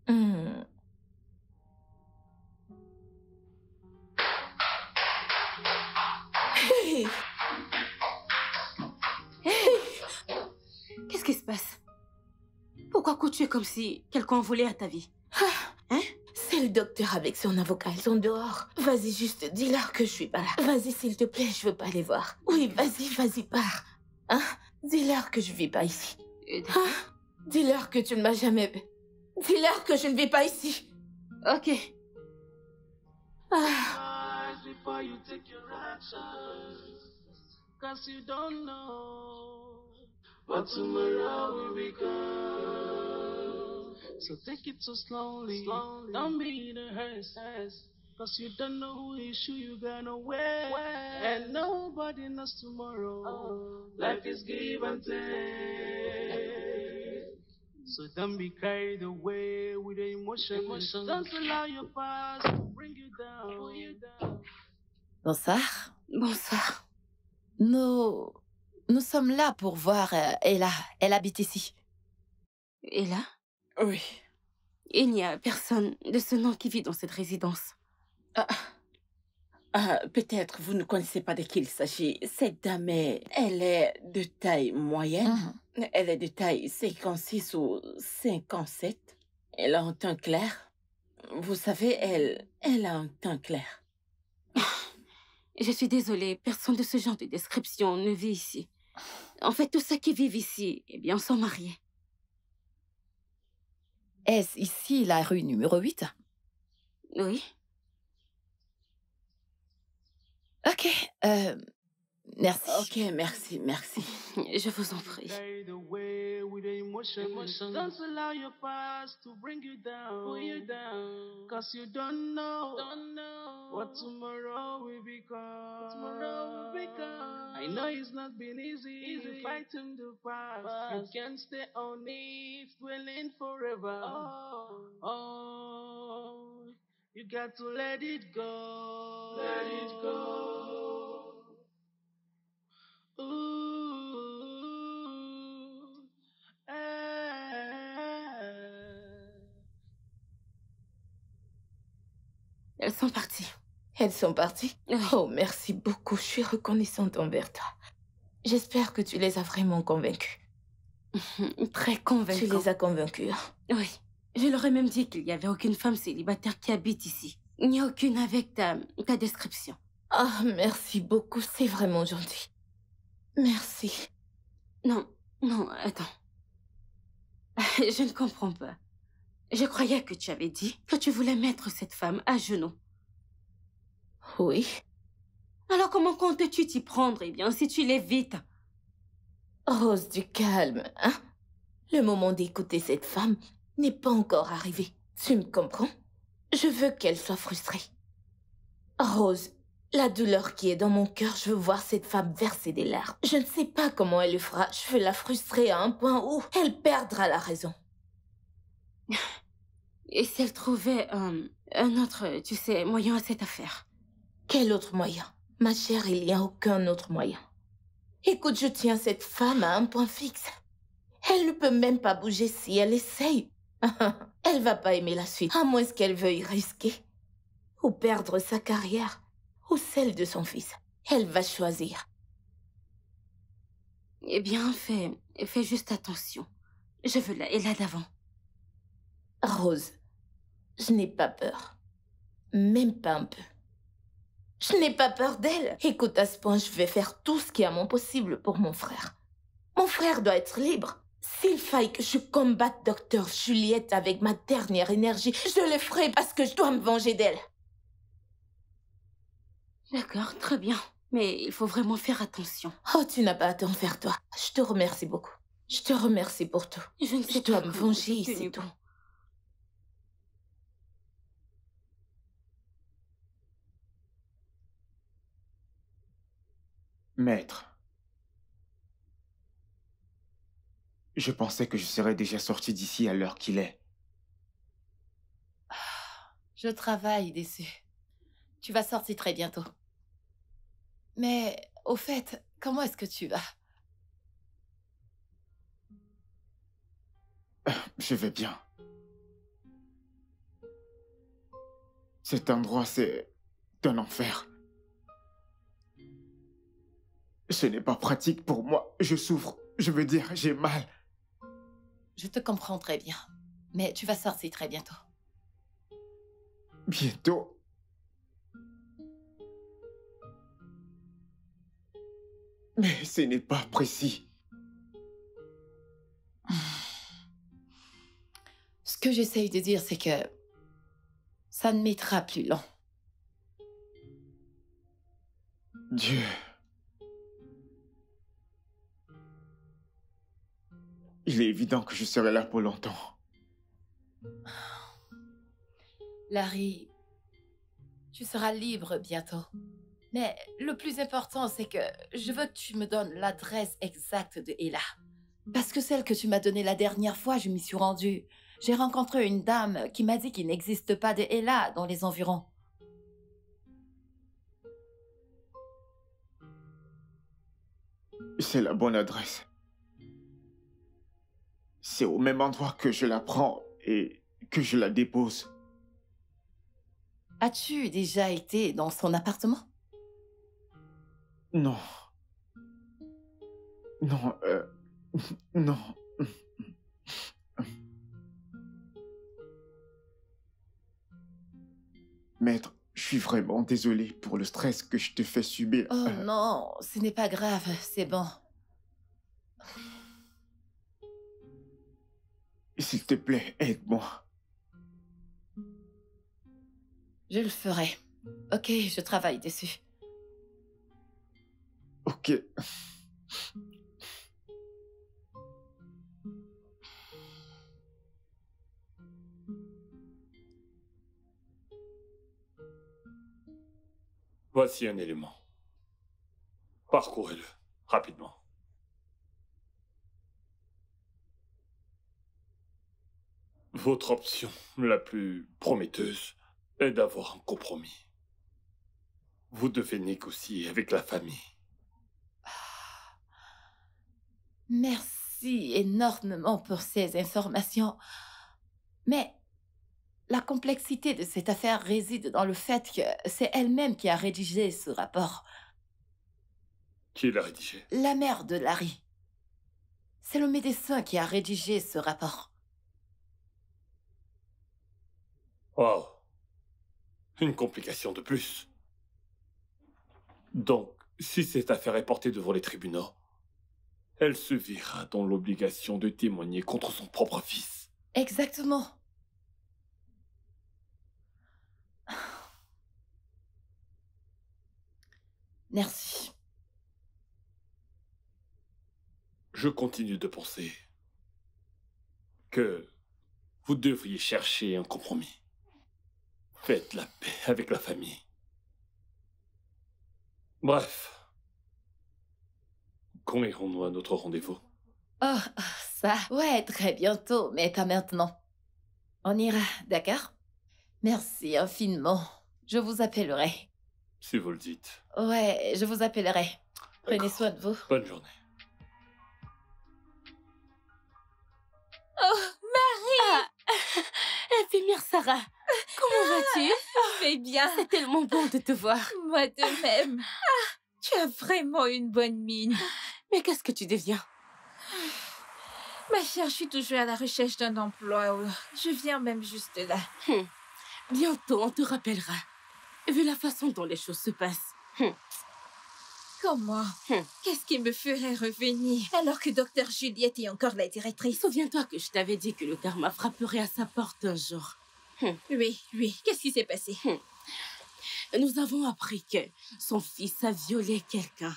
Hmm. Hey. Qu'est-ce qui se passe? Pourquoi couches-tu comme si quelqu'un voulait à ta vie? Hein? C'est le docteur avec son avocat, ils sont dehors. Vas-y, juste dis-leur que je suis pas là. Vas-y, s'il te plaît, je veux pas les voir. Oui, vas-y, pars. Hein? Dis-leur que je vis pas ici. Hein? Dis-leur que tu ne m'as jamais... Dis-leur que je ne vis pas ici. Ok. Cause you don't know what tomorrow will become. So take it so slowly. Don't be in a haste. Cause you don't know who issue you gonna wear. And nobody knows tomorrow. Life is give and take. So don't be carried away with the emotions. Don't allow your past to bring you down. Bonsoir. Bonsoir. Nous sommes là pour voir Ella. Elle habite ici. Ella? Oui. Il n'y a personne de ce nom qui vit dans cette résidence. Peut-être vous ne connaissez pas de qui il s'agit. Cette dame, elle est de taille moyenne. Elle est de taille 56 ou 57. Elle a un teint clair. Vous savez, elle a un teint clair. Je suis désolée, personne de ce genre de description ne vit ici. En fait, tous ceux qui vivent ici, eh bien, sont mariés. Est-ce ici la rue numéro 8? Oui. Ok, merci. Ok, merci. Je vous en prie. Don't allow your past to bring you down. Cause you don't know what tomorrow will become. I know it's not been easy fighting the past. You can't stay on it, dwelling forever. Oh, you got to let it go. Let it go. Ooh, Elles sont parties. Elles sont parties? Oui. Oh, merci beaucoup. Je suis reconnaissante envers toi. J'espère que tu les as vraiment convaincus. Très convaincant. Tu les as convaincus. Oui. Je leur ai même dit qu'il n'y avait aucune femme célibataire qui habite ici. Il n'y a aucune avec ta description. Ah, merci beaucoup. C'est vraiment gentil. Merci. Non, attends. Je ne comprends pas. Je croyais que tu avais dit que tu voulais mettre cette femme à genoux. Oui. Alors comment comptes-tu t'y prendre, eh bien, si tu l'évites? Rose, du calme, hein? Le moment d'écouter cette femme n'est pas encore arrivé. Tu me comprends? Je veux qu'elle soit frustrée. Rose, la douleur qui est dans mon cœur, je veux voir cette femme verser des larmes. Je ne sais pas comment elle le fera. Je veux la frustrer à un point où elle perdra la raison. Et si elle trouvait un autre, tu sais, moyen à cette affaire? Quel autre moyen? Ma chère, il n'y a aucun autre moyen. Écoute, je tiens cette femme à un point fixe. Elle ne peut même pas bouger si elle essaye. Elle va pas aimer la suite, à moins qu'elle veuille risquer. Ou perdre sa carrière, ou celle de son fils. Elle va choisir. Eh bien, fais juste attention. Je veux la Ella d'avant. Rose, je n'ai pas peur. Même pas un peu. Je n'ai pas peur d'elle. Écoute, à ce point, je vais faire tout ce qui est à mon possible pour mon frère. Mon frère doit être libre. S'il faille que je combatte Docteur Juliette avec ma dernière énergie, je le ferai parce que je dois me venger d'elle. D'accord, très bien. Mais il faut vraiment faire attention. Oh, tu n'as pas à t'en faire, toi. Je te remercie beaucoup. Je te remercie pour tout. Je ne sais Je dois pas me comment venger, j'ai tenu c'est tout. bon. Maître, je pensais que je serais déjà sorti d'ici à l'heure qu'il est. Je travaille dessus. Tu vas sortir très bientôt. Mais, au fait, comment est-ce que tu vas? Je vais bien. Cet endroit, c'est un enfer. Ce n'est pas pratique pour moi. Je souffre. Je veux dire, j'ai mal. Je te comprends très bien. Mais tu vas sortir très bientôt. Bientôt. Mais ce n'est pas précis. Ce que j'essaye de dire, c'est que ça ne mettra plus long. Dieu. Il est évident que je serai là pour longtemps. Larry, tu seras libre bientôt. Mais le plus important, c'est que je veux que tu me donnes l'adresse exacte de Ella. Parce que celle que tu m'as donnée la dernière fois, je m'y suis rendue. J'ai rencontré une dame qui m'a dit qu'il n'existe pas de Ella dans les environs. C'est la bonne adresse. C'est au même endroit que je la prends et que je la dépose. As-tu déjà été dans son appartement? Non. Non, non. Maître, je suis vraiment désolé pour le stress que je te fais subir. Oh non, ce n'est pas grave, c'est bon. S'il te plaît, aide-moi. Je le ferai. Ok, je travaille dessus. Ok. Voici un élément. Parcourez-le rapidement. Votre option la plus prometteuse est d'avoir un compromis. Vous devez négocier avec la famille. Merci énormément pour ces informations. Mais la complexité de cette affaire réside dans le fait que c'est elle-même qui a rédigé ce rapport. Qui l'a rédigé? La mère de Larry. C'est le médecin qui a rédigé ce rapport. Wow. Une complication de plus. Donc, si cette affaire est portée devant les tribunaux, elle se verra dans l'obligation de témoigner contre son propre fils. Exactement. Merci. Je continue de penser que vous devriez chercher un compromis. Faites la paix avec la famille. Bref. Quand irons-nous à notre rendez-vous? Oh, ça, ouais, très bientôt, mais pas maintenant. On ira, d'accord? Merci infiniment. Je vous appellerai. Si vous le dites. Ouais, je vous appellerai. Prenez soin de vous. Bonne journée. Oh, Marie! Infirmière Sarah, comment vas-tu? Je vais bien. C'est tellement bon de te voir. Moi de même. Tu as vraiment une bonne mine. Mais qu'est-ce que tu deviens? Ma chère, je suis toujours à la recherche d'un emploi. Je viens même juste là. Bientôt, on te rappellera. Vu la façon dont les choses se passent. Comment? Qu'est-ce qui me ferait revenir alors que Dr. Juliette est encore la directrice? Souviens-toi que je t'avais dit que le karma frapperait à sa porte un jour. Oui. Qu'est-ce qui s'est passé? Nous avons appris que son fils a violé quelqu'un.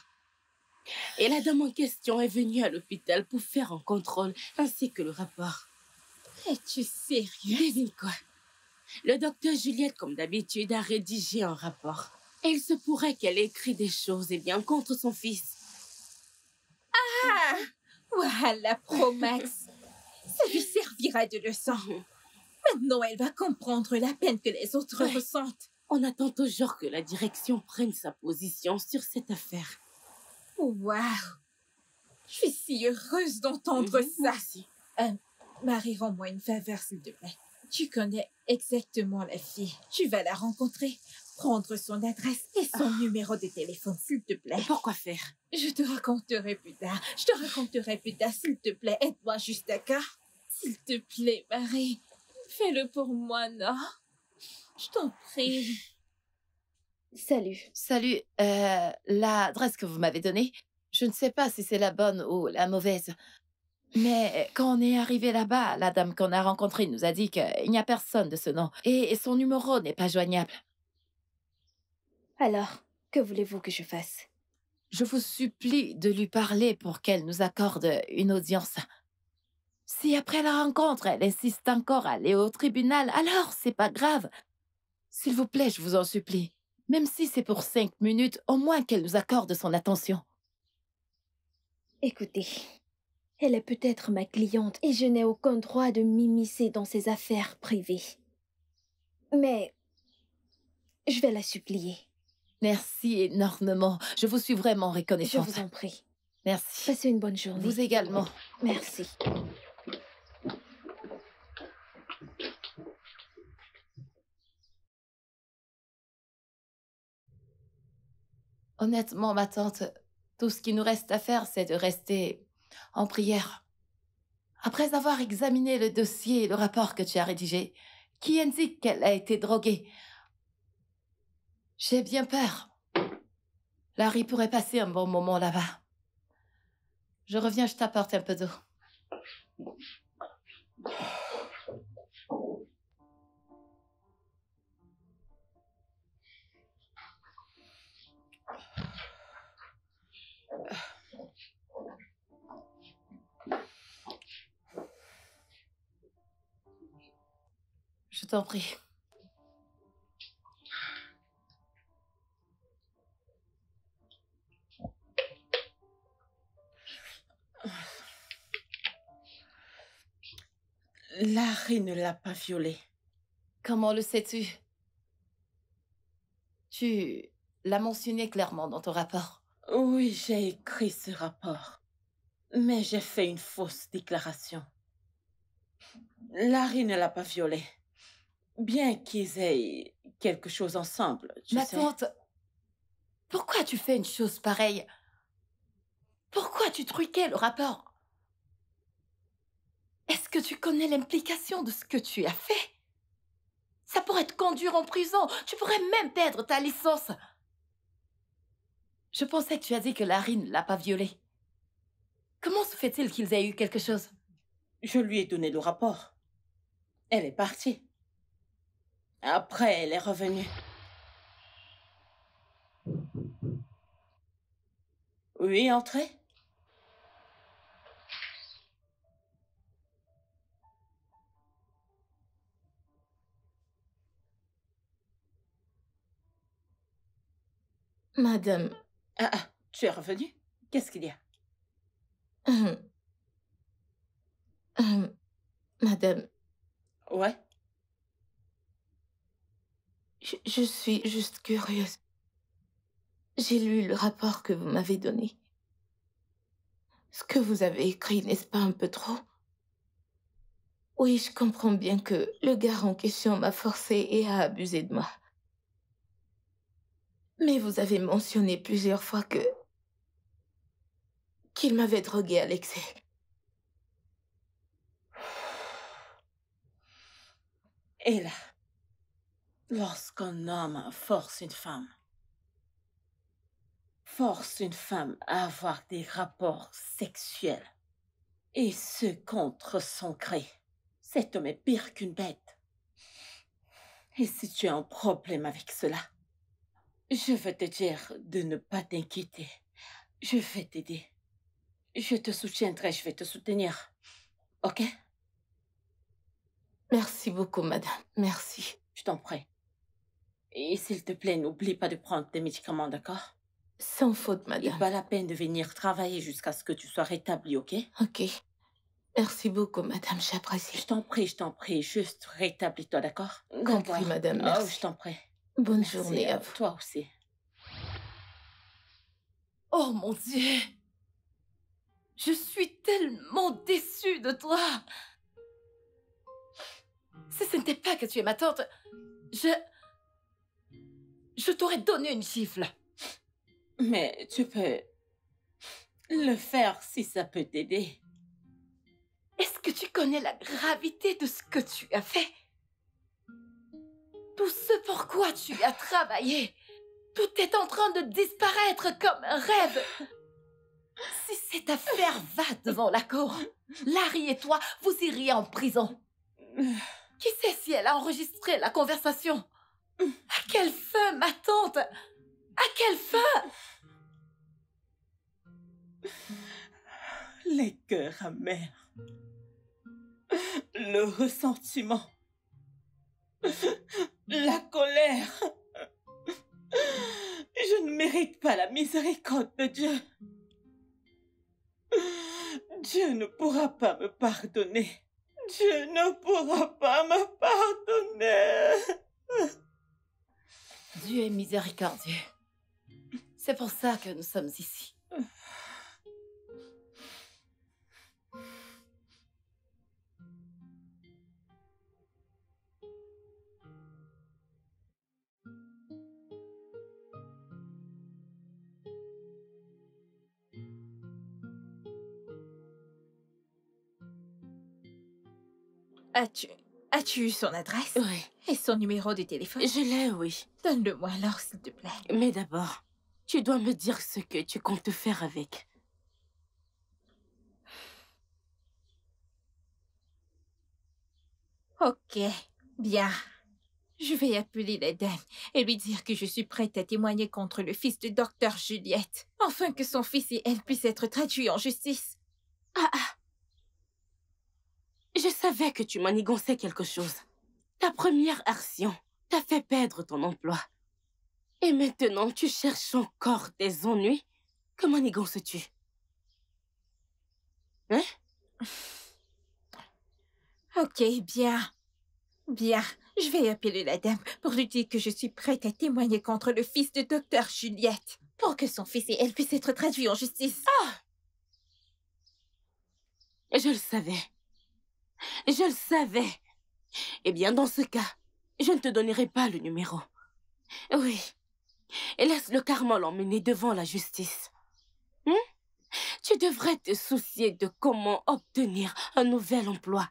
Et la dame en question est venue à l'hôpital pour faire un contrôle ainsi que le rapport. Es-tu sérieux? Devine quoi? Le docteur Juliette, comme d'habitude, a rédigé un rapport. Et il se pourrait qu'elle ait écrit des choses, contre son fils. Ah! Voilà, Promax. Ça lui servira de leçon. Maintenant, elle va comprendre la peine que les autres ressentent. On attend toujours que la direction prenne sa position sur cette affaire. Waouh! Je suis si heureuse d'entendre ça. Aussi. Marie, rends-moi une faveur, s'il te plaît. Tu connais exactement la fille. Tu vas la rencontrer, prendre son adresse et son numéro de téléphone, s'il te plaît. Pourquoi faire? Je te raconterai plus tard. S'il te plaît. Aide-moi juste, d'accord? S'il te plaît, Marie. Fais-le pour moi, non? Je t'en prie. Salut. Salut, l'adresse que vous m'avez donnée, je ne sais pas si c'est la bonne ou la mauvaise. Mais quand on est arrivé là-bas, la dame qu'on a rencontrée nous a dit qu'il n'y a personne de ce nom et son numéro n'est pas joignable. Alors, que voulez-vous que je fasse? Je vous supplie de lui parler pour qu'elle nous accorde une audience. Si après la rencontre, elle insiste encore à aller au tribunal, alors c'est pas grave. S'il vous plaît, je vous en supplie. Même si c'est pour 5 minutes, au moins qu'elle nous accorde son attention. Écoutez, elle est peut-être ma cliente et je n'ai aucun droit de m'immiscer dans ses affaires privées. Mais je vais la supplier. Merci énormément. Je vous suis vraiment Je reconnaissante. vous en prie. Merci. Passez une bonne journée. Vous également. Merci. Honnêtement, ma tante, tout ce qui nous reste à faire, c'est de rester en prière. Après avoir examiné le dossier et le rapport que tu as rédigé, qui indique qu'elle a été droguée, j'ai bien peur. Larry pourrait passer un bon moment là-bas. Je reviens, je t'apporte un peu d'eau. Je t'en prie. Larry ne l'a pas violée. Comment le sais-tu? Tu l'as mentionné clairement dans ton rapport. Oui, j'ai écrit ce rapport. Mais j'ai fait une fausse déclaration. Larry ne l'a pas violée. Bien qu'ils aient quelque chose ensemble, tu Ma sais. tante, pourquoi tu fais une chose pareille? Pourquoi tu truquais le rapport? Est-ce que tu connais l'implication de ce que tu as fait? Ça pourrait te conduire en prison. Tu pourrais même perdre ta licence. Je pensais que tu as dit que Larry ne l'a pas violée. Comment se fait-il qu'ils aient eu quelque chose? Je lui ai donné le rapport. Elle est partie. Après, elle est revenue. Oui, entrez. Madame... Tu es revenue? Qu'est-ce qu'il y a? Madame... Ouais? Je suis juste curieuse. J'ai lu le rapport que vous m'avez donné. Ce que vous avez écrit, n'est-ce pas un peu trop? Oui, je comprends bien que le gars en question m'a forcé et a abusé de moi. Mais vous avez mentionné plusieurs fois qu'il m'avait droguée à l'excès. Et là, lorsqu'un homme force une femme à avoir des rapports sexuels, et ce contre son gré, cet homme est pire qu'une bête. Et si tu as un problème avec cela, je veux te dire de ne pas t'inquiéter. Je vais t'aider. Je te soutiendrai, je vais te soutenir. Ok? Merci beaucoup, madame. Merci. Je t'en prie. Et s'il te plaît, n'oublie pas de prendre tes médicaments, d'accord? Sans faute, madame. Et pas la peine de venir travailler jusqu'à ce que tu sois rétablie, ok? Ok. Merci beaucoup, madame, j'apprécie. Je t'en prie, juste rétablis-toi, d'accord? Compris, madame, merci. Oh, je t'en prie. Bonne Merci journée à vous. Toi aussi. Oh mon Dieu! Je suis tellement déçue de toi! Si ce n'était pas que tu es ma tante, je t'aurais donné une gifle. Mais tu peux le faire si ça peut t'aider. Est-ce que tu connais la gravité de ce que tu as fait? Tout ce pourquoi tu as travaillé, tout est en train de disparaître comme un rêve. Si cette affaire va devant la cour, Larry et toi, vous iriez en prison. Qui sait si elle a enregistré la conversation? À quelle fin, ma tante? À quelle fin? Les cœurs amers. Le ressentiment. La colère. Je ne mérite pas la miséricorde de Dieu. Dieu ne pourra pas me pardonner. Dieu ne pourra pas me pardonner. Dieu est miséricordieux. C'est pour ça que nous sommes ici. As-tu eu son adresse? Oui. Et son numéro de téléphone? Je l'ai, oui. Donne-le-moi alors, s'il te plaît. Mais d'abord, tu dois me dire ce que tu comptes faire avec. Ok, bien. Je vais appeler la dame et lui dire que je suis prête à témoigner contre le fils de Dr. Juliette, afin que son fils et elle puissent être traduits en justice. Je savais que tu manigançais quelque chose. Ta première action t'a fait perdre ton emploi. Et maintenant, tu cherches encore des ennuis? Que manigances-tu? Hein? Ok, bien. Bien, je vais appeler la dame pour lui dire que je suis prête à témoigner contre le fils de Dr. Juliette, pour que son fils et elle puissent être traduits en justice. Je le savais. Je le savais. Eh bien, dans ce cas, je ne te donnerai pas le numéro. Oui. Et laisse le karma l'emmener devant la justice. Tu devrais te soucier de comment obtenir un nouvel emploi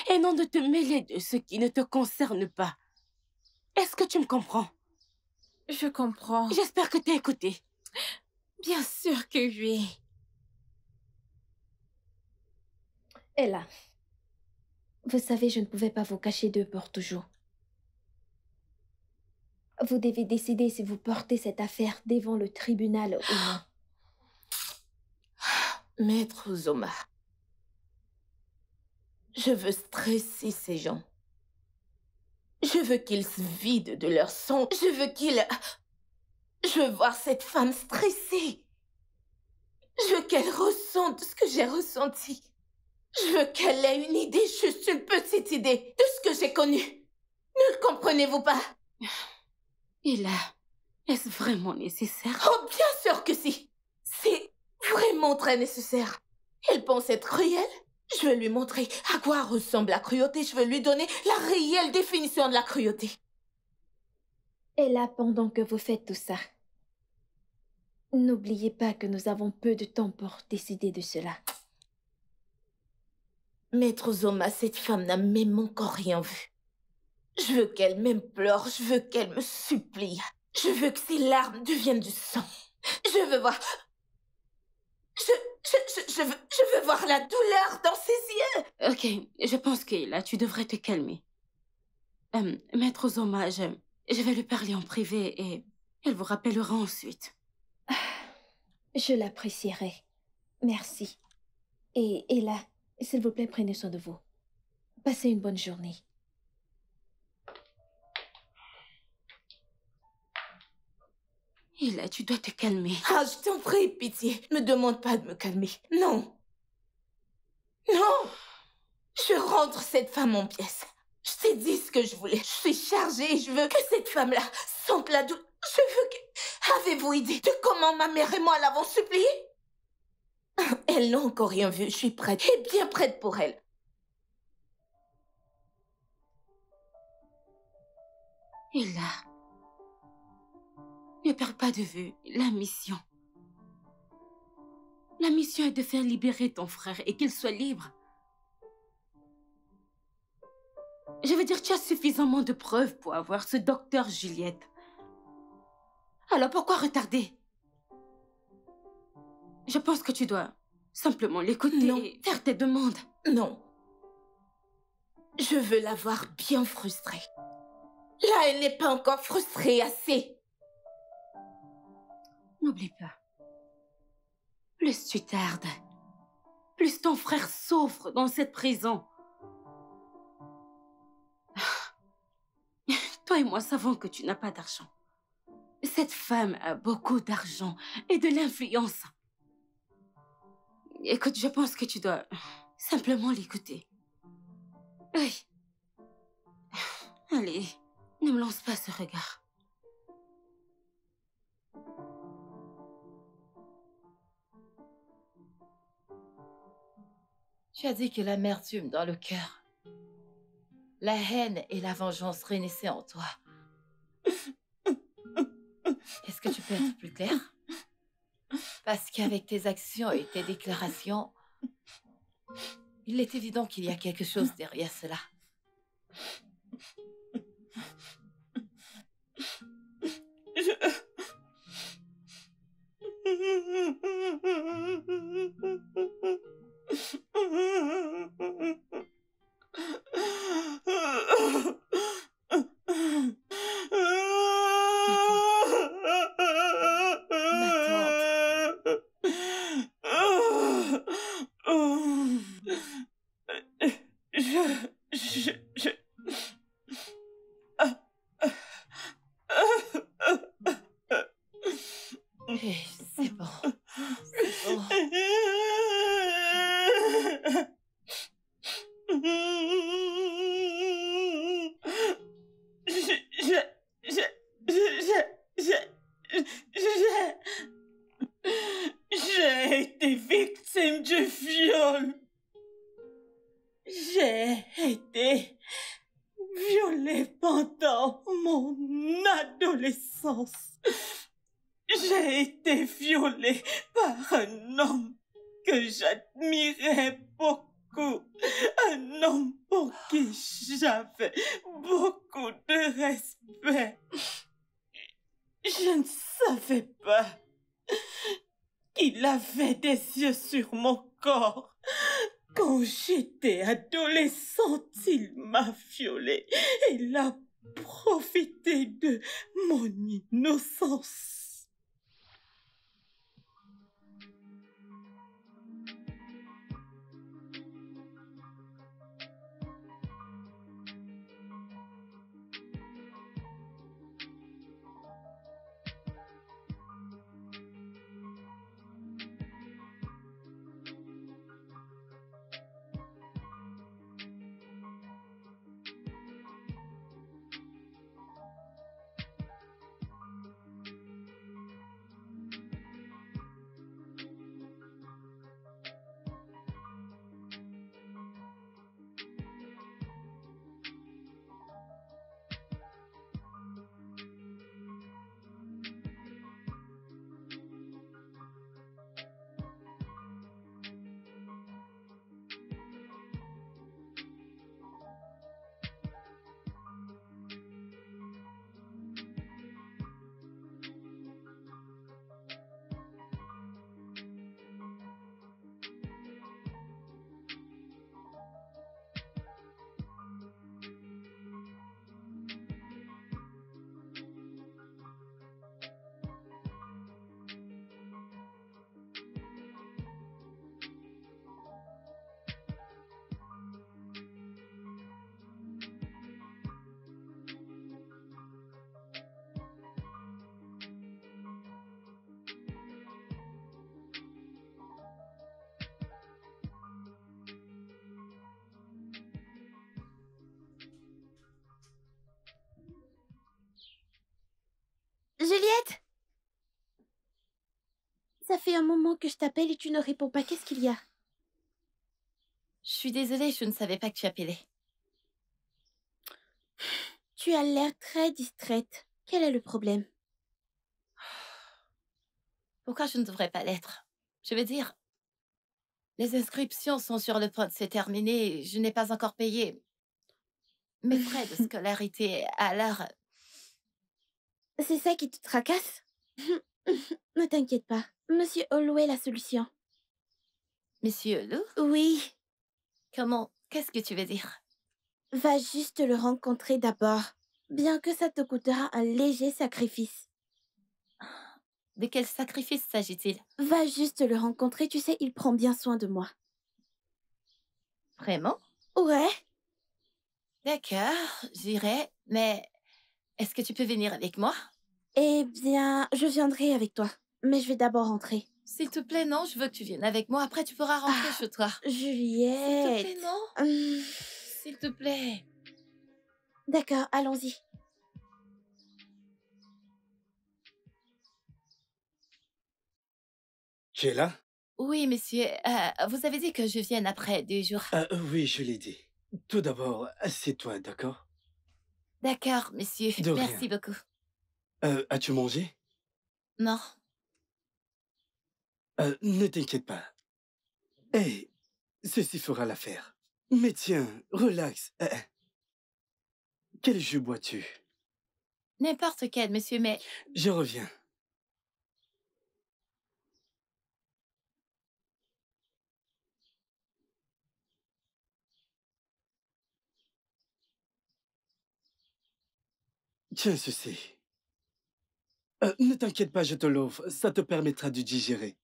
et non de te mêler de ce qui ne te concerne pas. Est-ce que tu me comprends? Je comprends. J'espère que t'as écouté. Bien sûr que oui. Ella, vous savez, je ne pouvais pas vous cacher d'eux pour toujours. Vous devez décider si vous portez cette affaire devant le tribunal ou non. Maître Zoma, je veux stresser ces gens. Je veux qu'ils se vident de leur sang. Je veux qu'ils Je veux voir cette femme stressée. Je veux qu'elle ressente ce que j'ai ressenti. Je veux qu'elle ait une idée, juste une petite idée, de ce que j'ai connu. Ne le comprenez-vous pas? Et là, est-ce vraiment nécessaire? Oh, bien sûr que si. C'est vraiment très nécessaire. Elle pense être cruelle. Je veux lui montrer à quoi ressemble la cruauté. Je veux lui donner la réelle définition de la cruauté. Et là, pendant que vous faites tout ça, n'oubliez pas que nous avons peu de temps pour décider de cela. Maître Zoma, cette femme n'a même encore rien vu. Je veux qu'elle m'implore, je veux qu'elle me supplie. Je veux que ses larmes deviennent du sang. Je veux voir... Je veux voir la douleur dans ses yeux. Ok, je pense que là, tu devrais te calmer. Maître Zoma, je vais lui parler en privé et elle vous rappellera ensuite. Je l'apprécierai. Merci. Et là, s'il vous plaît, prenez soin de vous. Passez une bonne journée. Et là, tu dois te calmer. Ah, je t'en prie, pitié. Ne me demande pas de me calmer. Non. Non. Je rentre cette femme en pièces. Je t'ai dit ce que je voulais. Je suis chargée et je veux que cette femme-là sente la douleur. Je veux que... Avez-vous idée de comment ma mère et moi l'avons suppliée? Elle n'a encore rien vu. Je suis prête. Et bien prête pour elle. Et là, ne perds pas de vue la mission. La mission est de faire libérer ton frère et qu'il soit libre. Je veux dire, tu as suffisamment de preuves pour avoir ce docteur Juliette. Alors pourquoi retarder? Je pense que tu dois simplement l'écouter et faire tes demandes. Non. Je veux la voir bien frustrée. Là, elle n'est pas encore frustrée assez. N'oublie pas. Plus tu tardes, plus ton frère souffre dans cette prison. Toi et moi savons que tu n'as pas d'argent. Cette femme a beaucoup d'argent et de l'influence. Écoute, je pense que tu dois simplement l'écouter. Oui. Allez, ne me lance pas ce regard. Tu as dit que l'amertume dans le cœur, la haine et la vengeance renaissaient en toi. Est-ce que tu peux être plus clair? Parce qu'avec tes actions et tes déclarations, il est évident qu'il y a quelque chose derrière cela. C'est bon. C'est bon. J'ai été victime du viol. J'ai été violée pendant mon adolescence. J'ai été violée par un homme que j'admirais beaucoup. Un homme pour qui j'avais beaucoup de respect. Je ne savais pas qu'il avait des yeux sur mon corps. Quand j'étais adolescente, il m'a violée. Il a profité de mon innocence. fait un moment que je t'appelle et tu ne réponds pas. Qu'est-ce qu'il y a? Je suis désolée, je ne savais pas que tu appelais. Tu as l'air très distraite. Quel est le problème? Pourquoi je ne devrais pas l'être? Je veux dire, les inscriptions sont sur le point de se terminer. Je n'ai pas encore payé mes frais de scolarité. Alors, C'est ça qui te tracasse? Ne t'inquiète pas. Monsieur Holloway la solution. Monsieur Lou, Oui, comment? Qu'est-ce que tu veux dire? va juste le rencontrer d'abord. Bien que ça te coûtera un léger sacrifice. De quel sacrifice s'agit-il? Va juste le rencontrer, tu sais, il prend bien soin de moi. Vraiment? Ouais. D'accord, j'irai, mais est-ce que tu peux venir avec moi? Eh bien, je viendrai avec toi. Mais je vais d'abord rentrer. S'il te plaît, non, je veux que tu viennes avec moi. Après, tu pourras rentrer chez toi. Juliette. S'il te plaît, non? S'il te plaît. D'accord, allons-y. Tu es là? Oui, monsieur. Vous avez dit que je vienne après 2 jours. Oui, je l'ai dit. Tout d'abord, assieds-toi, d'accord? D'accord, monsieur. De rien. Merci beaucoup. As-tu mangé? Non. Ne t'inquiète pas. Hé, ceci fera l'affaire. Mais tiens, relax. Quel jus bois-tu? N'importe quel, monsieur, mais... Je reviens. Tiens ceci. Ne t'inquiète pas, je te l'offre. Ça te permettra de digérer.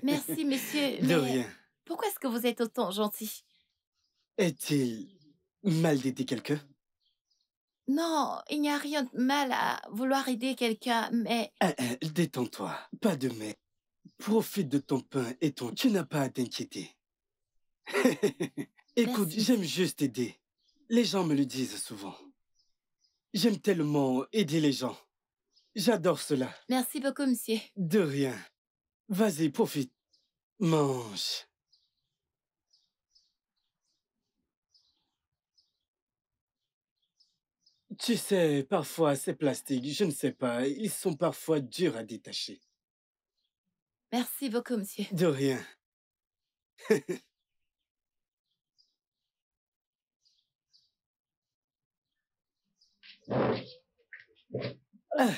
Merci, monsieur, De mais... rien. Pourquoi est-ce que vous êtes autant gentil? Est-il mal d'aider quelqu'un? Non, il n'y a rien de mal à vouloir aider quelqu'un, mais... Détends-toi. Pas de mais. Profite de ton pain et ton... Tu n'as pas à t'inquiéter. Écoute, Merci. j'aime juste aider. Les gens me le disent souvent. J'aime tellement aider les gens. J'adore cela. Merci beaucoup, monsieur. De rien. Vas-y, profite. Mange. Tu sais, parfois, ces plastiques, je ne sais pas, ils sont parfois durs à détacher. Merci beaucoup, monsieur. De rien. Ah,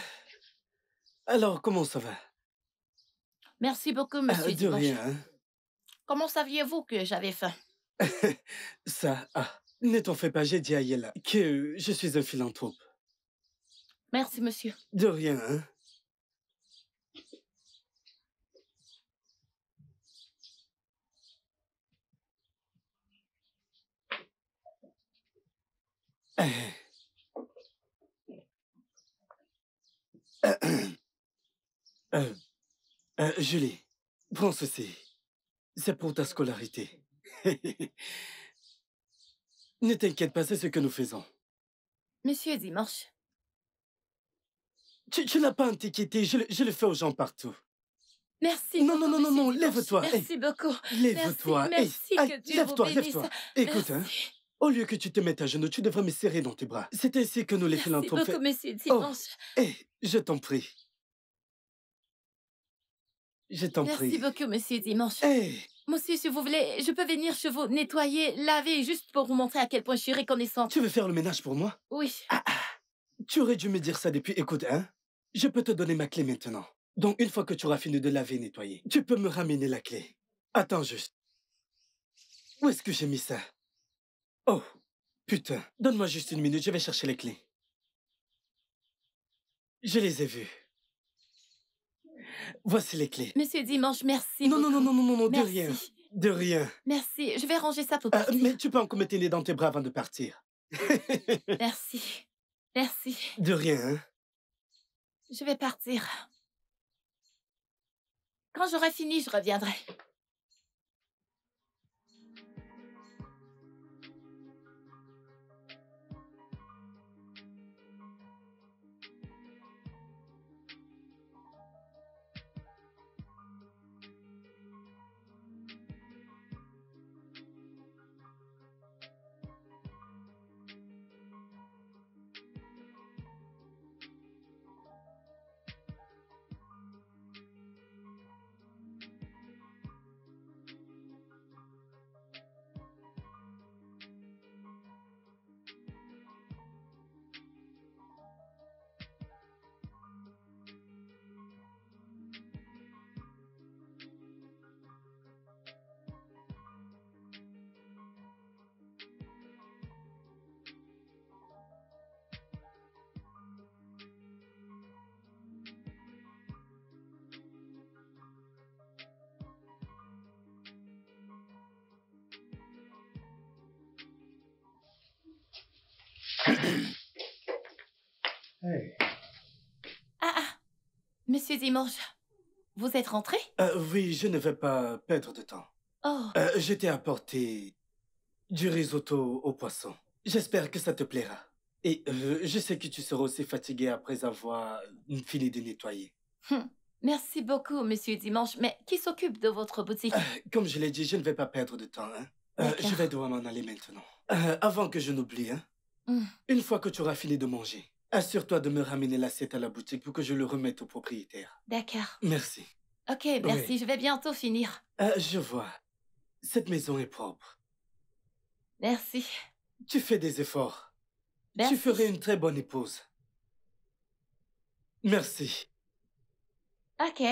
alors, comment ça va? Merci beaucoup, monsieur De Dimanche. rien, hein. Comment saviez-vous que j'avais faim? Ça, ne t'en fais pas, j'ai dit à Yella que je suis un philanthrope. Merci, monsieur. De rien, hein. Julie, prends ceci. C'est pour ta scolarité. Ne t'inquiète pas, c'est ce que nous faisons. Monsieur Dimanche. Tu n'as pas à t'inquiéter, je le fais aux gens partout. Merci Non, beaucoup, non, non, non, monsieur non, Dimanche. lève-toi. Merci beaucoup. Lève-toi. Merci, que Dieu Lève-toi, vous bénisse. lève-toi. Écoute, hein. Merci. Au lieu que tu te mettes à genoux, tu devrais me serrer dans tes bras. C'est ainsi que nous les Merci philanthropes beaucoup, fait. monsieur Oh, Dimanche. je t'en prie. Je t'en Merci prie. beaucoup, monsieur Dimanche. Hey, Monsieur, si vous voulez, je peux venir chez vous nettoyer, laver, juste pour vous montrer à quel point je suis reconnaissante. tu veux faire le ménage pour moi? Oui. Tu aurais dû me dire ça depuis. Écoute, hein. Je peux te donner ma clé maintenant. Donc, une fois que tu auras fini de laver et nettoyer, tu peux me ramener la clé. Attends juste. Où est-ce que j'ai mis ça? Oh, putain. Donne-moi juste une minute, je vais chercher les clés. Je les ai vues. Voici les clés. Monsieur Dimanche, merci Non, non, non, beaucoup. non, non, non, de Merci. rien. De rien. Merci. Je vais ranger ça pour partir. Mais tu peux encore mettre tes nez dans tes bras avant de partir. Merci. Merci. De rien, hein. Je vais partir. Quand j'aurai fini, je reviendrai. Monsieur Dimanche, vous êtes rentré? Oui, je ne vais pas perdre de temps. Oh, Je t'ai apporté du risotto au poisson. J'espère que ça te plaira. Et je sais que tu seras aussi fatigué après avoir fini de nettoyer. merci beaucoup, Monsieur Dimanche. Mais qui s'occupe de votre boutique? Comme je l'ai dit, je ne vais pas perdre de temps. Hein. D'accord. Je vais devoir m'en aller maintenant. Avant que je n'oublie, hein, une fois que tu auras fini de manger, assure-toi de me ramener l'assiette à la boutique pour que je le remette au propriétaire. D'accord. Merci. Ok, merci. Oui. Je vais bientôt finir. Je vois. Cette maison est propre. Merci. Tu fais des efforts. Merci. Tu ferais une très bonne épouse. Merci. Ok.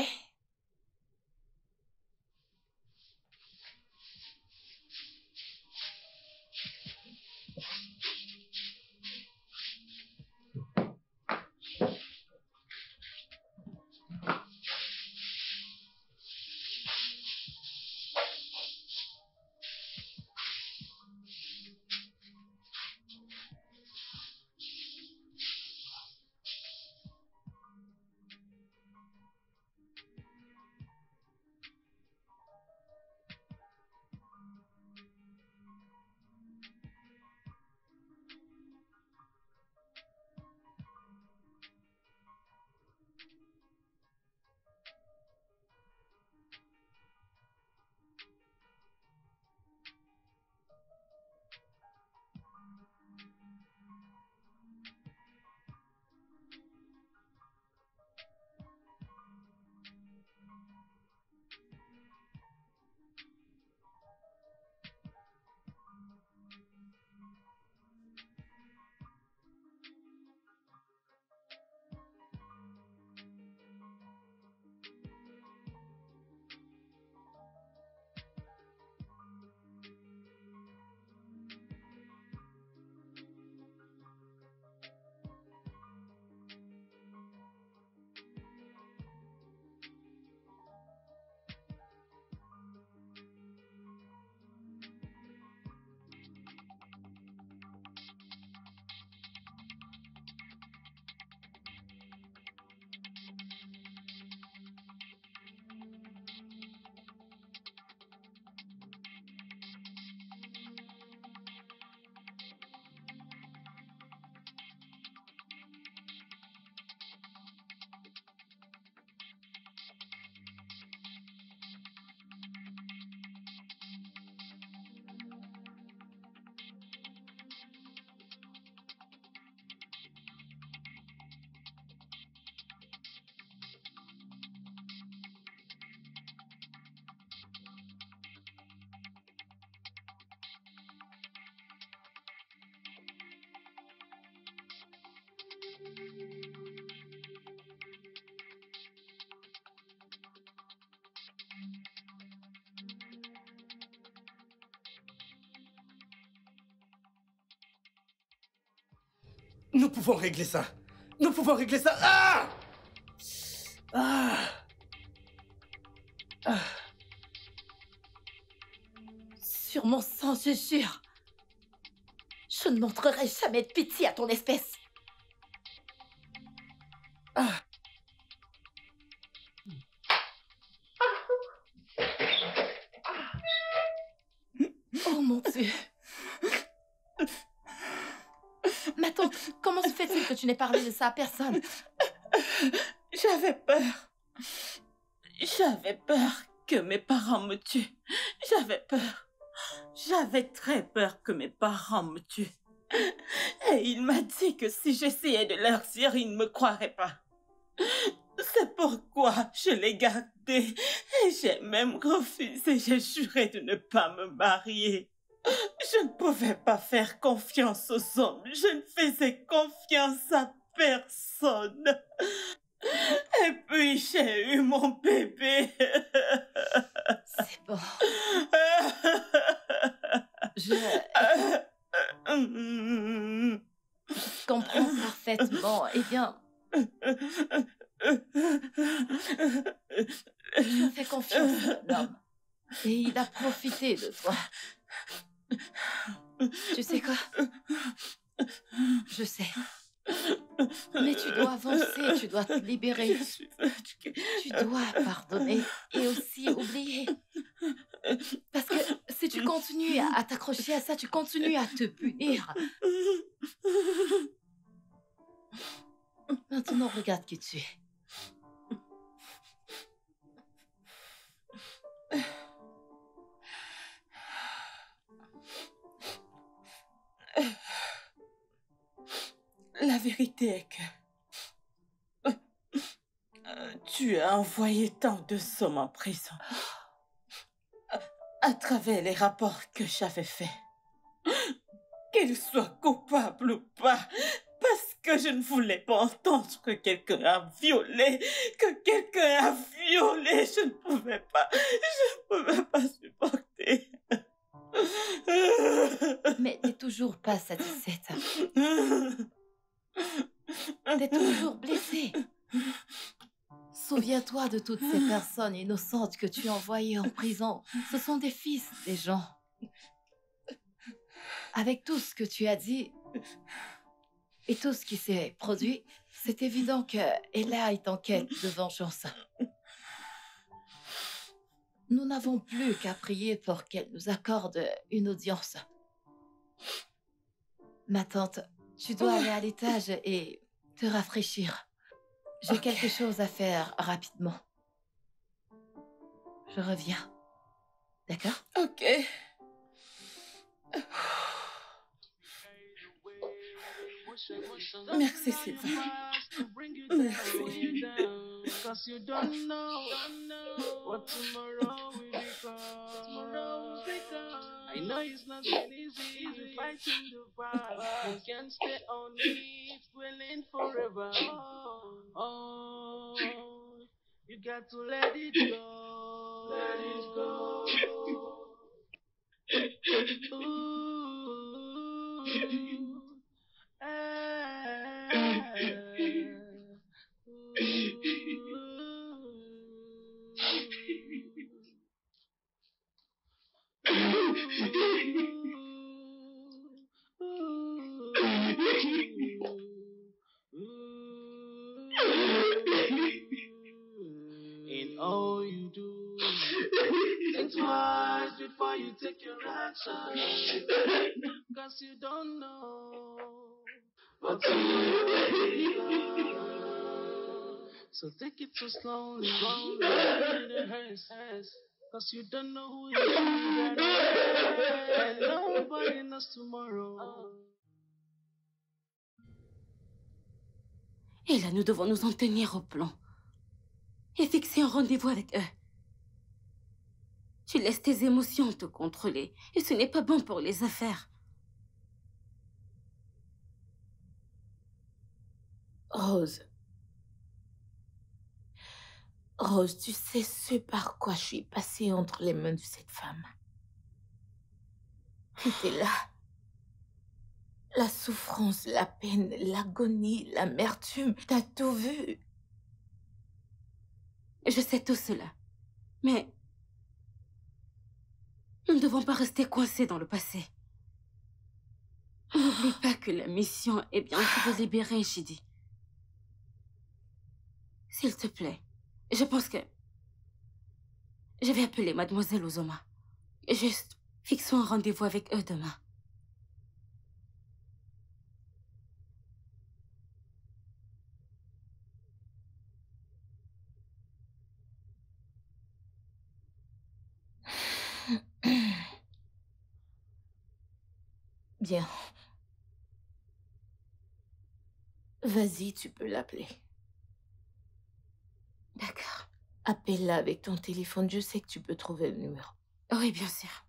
Nous pouvons régler ça. Nous pouvons régler ça. Ah! Ah! Ah! Sur mon sang, je jure. Je ne montrerai jamais de pitié à ton espèce. Ah! Oh mon Dieu. Ma tante, comment se fait-il que tu n'aies parlé de ça à personne? J'avais peur. J'avais peur que mes parents me tuent. J'avais peur. J'avais très peur que mes parents me tuent. Et il m'a dit que si j'essayais de leur dire, ils ne me croiraient pas. C'est pourquoi je l'ai gardé. Et j'ai même refusé, j'ai juré de ne pas me marier. Je ne pouvais pas faire confiance aux hommes. Je ne faisais confiance à personne. Et puis j'ai eu mon bébé. C'est bon. Je comprends parfaitement. Eh bien, je fais confiance à l'homme. Et il a profité de toi. Tu sais quoi? Je sais. Mais tu dois avancer, tu dois te libérer. Je suis fatiguée. Tu dois pardonner et aussi oublier. Parce que si tu continues à t'accrocher à ça, tu continues à te punir. Maintenant, regarde qui tu es. La vérité est que tu as envoyé tant de sommes en prison à travers les rapports que j'avais faits. Qu'ils soient coupables ou pas, parce que je ne voulais pas entendre que quelqu'un a violé, je ne pouvais pas supporter. Mais t'es toujours pas satisfaite. T'es toujours blessée. Souviens-toi de toutes ces personnes innocentes que tu as envoyées en prison. Ce sont des fils des gens. Avec tout ce que tu as dit et tout ce qui s'est produit, c'est évident que Ella est en quête de vengeance. Nous n'avons plus qu'à prier pour qu'elle nous accorde une audience. Ma tante, tu dois aller à l'étage et te rafraîchir. J'ai quelque chose à faire rapidement. Je reviens. D'accord? Ok. Merci, Sylvain. Merci. Cause you don't know what tomorrow will become. I know it's not been easy fighting the past. You can't stay on it, dwelling forever. Oh, you got to let it go. Let it go. In all you do, think twice before you take your action. Cause you don't know what so take it so slowly, the hearse. Cause you don't know who you are, and nobody knows tomorrow. Et là, nous devons nous en tenir au plan et fixer un rendez-vous avec eux. Tu laisses tes émotions te contrôler et ce n'est pas bon pour les affaires. Rose, tu sais ce par quoi je suis passée entre les mains de cette femme. C'était là. La souffrance, la peine, l'agonie, l'amertume, t'as tout vu. Je sais tout cela, mais nous ne devons pas rester coincés dans le passé. N'oublie pas que la mission est bien de libérer Shidi. S'il te plaît, je pense que je vais appeler Mademoiselle Ozoma. Juste, fixons un rendez-vous avec eux demain. Bien. Vas-y, tu peux l'appeler. D'accord. Appelle-la avec ton téléphone. Je sais que tu peux trouver le numéro. Oui, bien sûr.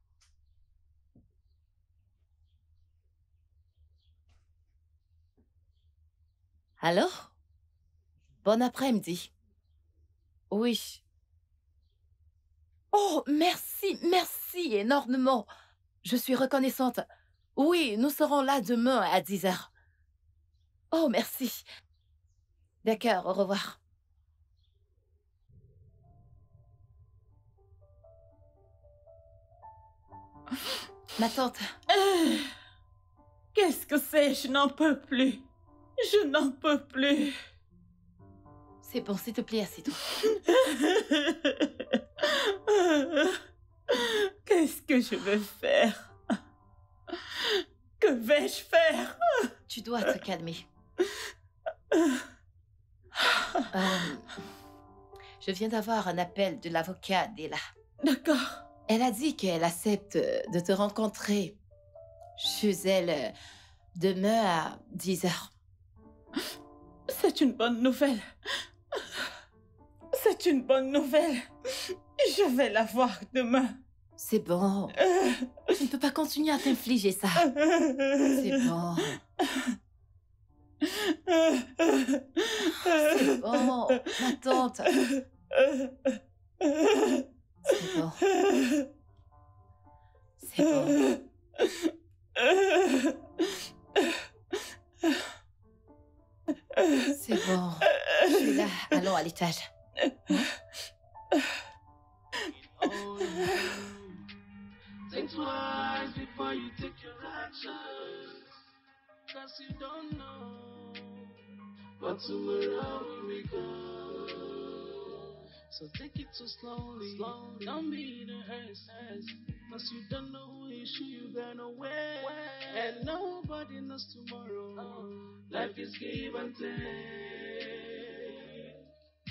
Alors? Bon après-midi. Oui. Oh, merci énormément. Je suis reconnaissante. Oui, nous serons là demain à 10h. Oh, merci. D'accord, au revoir. Ma tante. Qu'est-ce que c'est? Je n'en peux plus. Je n'en peux plus. C'est bon, s'il te plaît, assieds-toi. Qu'est-ce que je vais faire? Que vais-je faire? Tu dois te calmer. Je viens d'avoir un appel de l'avocat d'Ella. D'accord. Elle a dit qu'elle accepte de te rencontrer chez elle demain à 10 heures. C'est une bonne nouvelle. C'est une bonne nouvelle. Je vais la voir demain. C'est bon. Tu ne peux pas continuer à t'infliger ça. C'est bon. C'est bon, ma tante. C'est bon. C'est bon. C'est bon. Je suis là. Allons à l'étage. Think twice before you take your actions, 'cause you don't know what tomorrow will become. So take it so slowly, don't be in a haste, 'cause you don't know who issue you gonna wear, and nobody knows tomorrow. Life is give and take.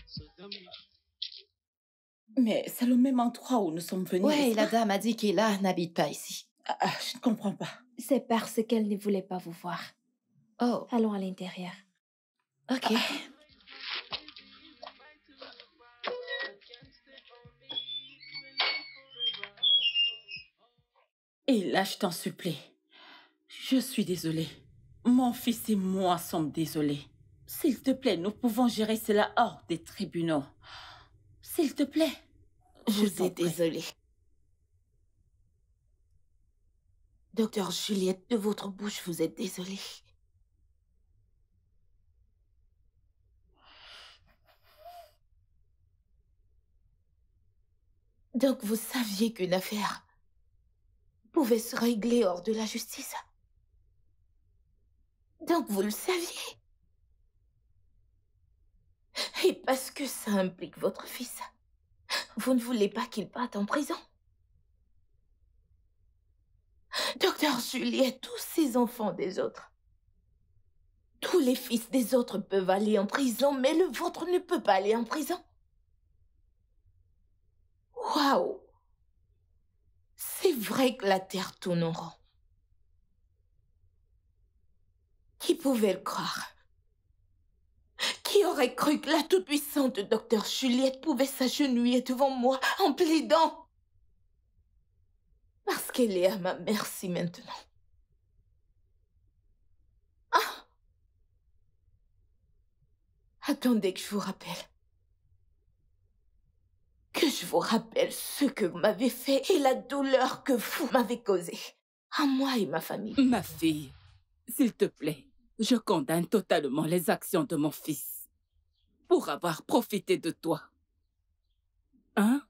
So don't be. Mais c'est le même endroit où nous sommes venus. Oui, la dame a dit qu'Ella n'habite pas ici. Je ne comprends pas. C'est parce qu'elle ne voulait pas vous voir. Oh. Allons à l'intérieur. Ok. Et là, je t'en supplie. Je suis désolée. Mon fils et moi sommes désolés. S'il te plaît, nous pouvons gérer cela hors des tribunaux. S'il te plaît. Je suis désolée. Docteur Juliette, de votre bouche, vous êtes désolée. Donc, vous saviez qu'une affaire pouvait se régler hors de la justice. Donc, vous le saviez. Et parce que ça implique votre fils, vous ne voulez pas qu'il parte en prison. Docteur Juliette, tous ces enfants des autres, tous les fils des autres peuvent aller en prison, mais le vôtre ne peut pas aller en prison. Waouh! C'est vrai que la Terre tourne en rond. Qui pouvait le croire? Qui aurait cru que la toute-puissante docteur Juliette pouvait s'agenouiller devant moi en plaidant? Parce qu'elle est à ma merci maintenant. Ah! Attendez que je vous rappelle. Que je vous rappelle ce que vous m'avez fait et la douleur que vous m'avez causée. À moi et ma famille. Ma fille, s'il te plaît, je condamne totalement les actions de mon fils pour avoir profité de toi. Hein?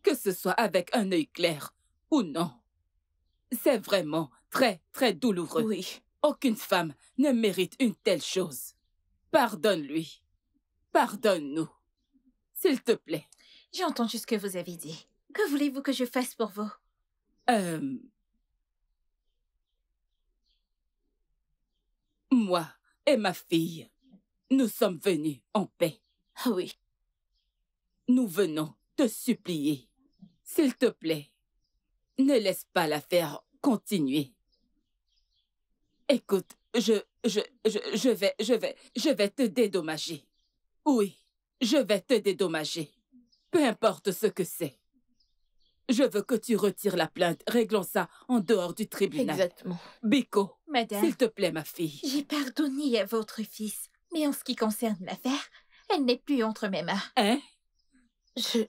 Que ce soit avec un œil clair ou non. C'est vraiment très, très douloureux. Oui. Aucune femme ne mérite une telle chose. Pardonne-lui. Pardonne-nous. S'il te plaît. J'ai entendu ce que vous avez dit. Que voulez-vous que je fasse pour vous? Moi et ma fille, nous sommes venus en paix. Ah oui. Nous venons te supplier. S'il te plaît, ne laisse pas l'affaire continuer. Écoute, je vais te dédommager. Oui, je vais te dédommager. Peu importe ce que c'est. Je veux que tu retires la plainte. Réglons ça en dehors du tribunal. Exactement. Biko, Madame, s'il te plaît, ma fille. j'ai pardonné à votre fils. Mais en ce qui concerne l'affaire, elle n'est plus entre mes mains. Hein? Je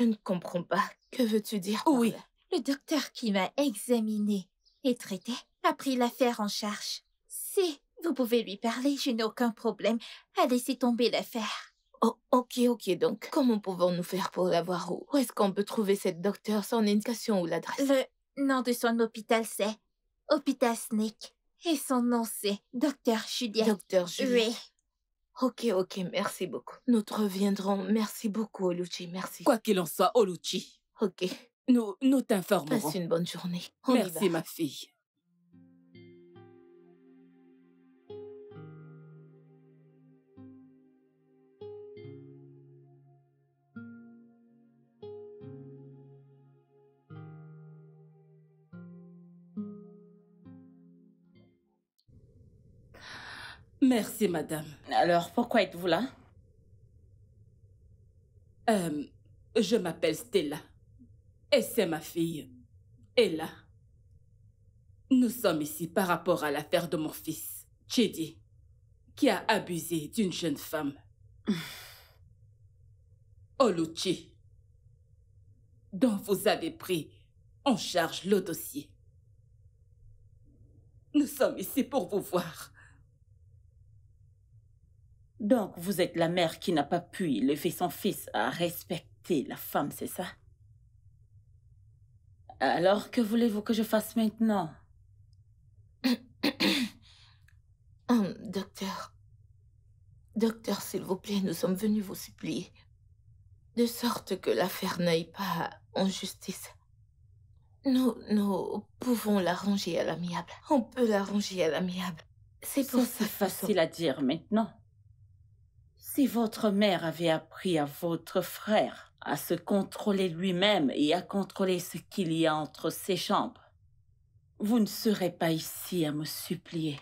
ne comprends pas. Que veux-tu dire par Oui. là? Le docteur qui m'a examiné et traité a pris l'affaire en charge. Si vous pouvez lui parler, je n'ai aucun problème à laisser tomber l'affaire. Oh, ok. Donc, comment pouvons-nous faire pour l'avoir? Où est-ce qu'on peut trouver cette docteur, son indication ou l'adresse? Le nom de son hôpital, c'est Hôpital Snake. Et son nom, c'est Docteur Juliette. Docteur Juliette. Oui. Ok, merci beaucoup. Nous te reviendrons. Merci beaucoup, Oluchi, merci. Quoi qu'il en soit, Oluchi, Ok. nous t'informerons. Passe une bonne journée. On y Merci, va. ma fille. Merci, madame. Alors, pourquoi êtes-vous là? Je m'appelle Stella. Et c'est ma fille, Ella. Nous sommes ici par rapport à l'affaire de mon fils, Chidi, qui a abusé d'une jeune femme. Oluchi, dont vous avez pris en charge le dossier. Nous sommes ici pour vous voir. Donc, vous êtes la mère qui n'a pas pu élever son fils à respecter la femme, c'est ça? Alors, que voulez-vous que je fasse maintenant? Docteur, s'il vous plaît, nous sommes venus vous supplier. De sorte que l'affaire n'aille pas en justice. Nous pouvons l'arranger à l'amiable. On peut l'arranger à l'amiable. C'est pour ça C'est facile à dire maintenant. Si votre mère avait appris à votre frère à se contrôler lui-même et à contrôler ce qu'il y a entre ses jambes, vous ne serez pas ici à me supplier.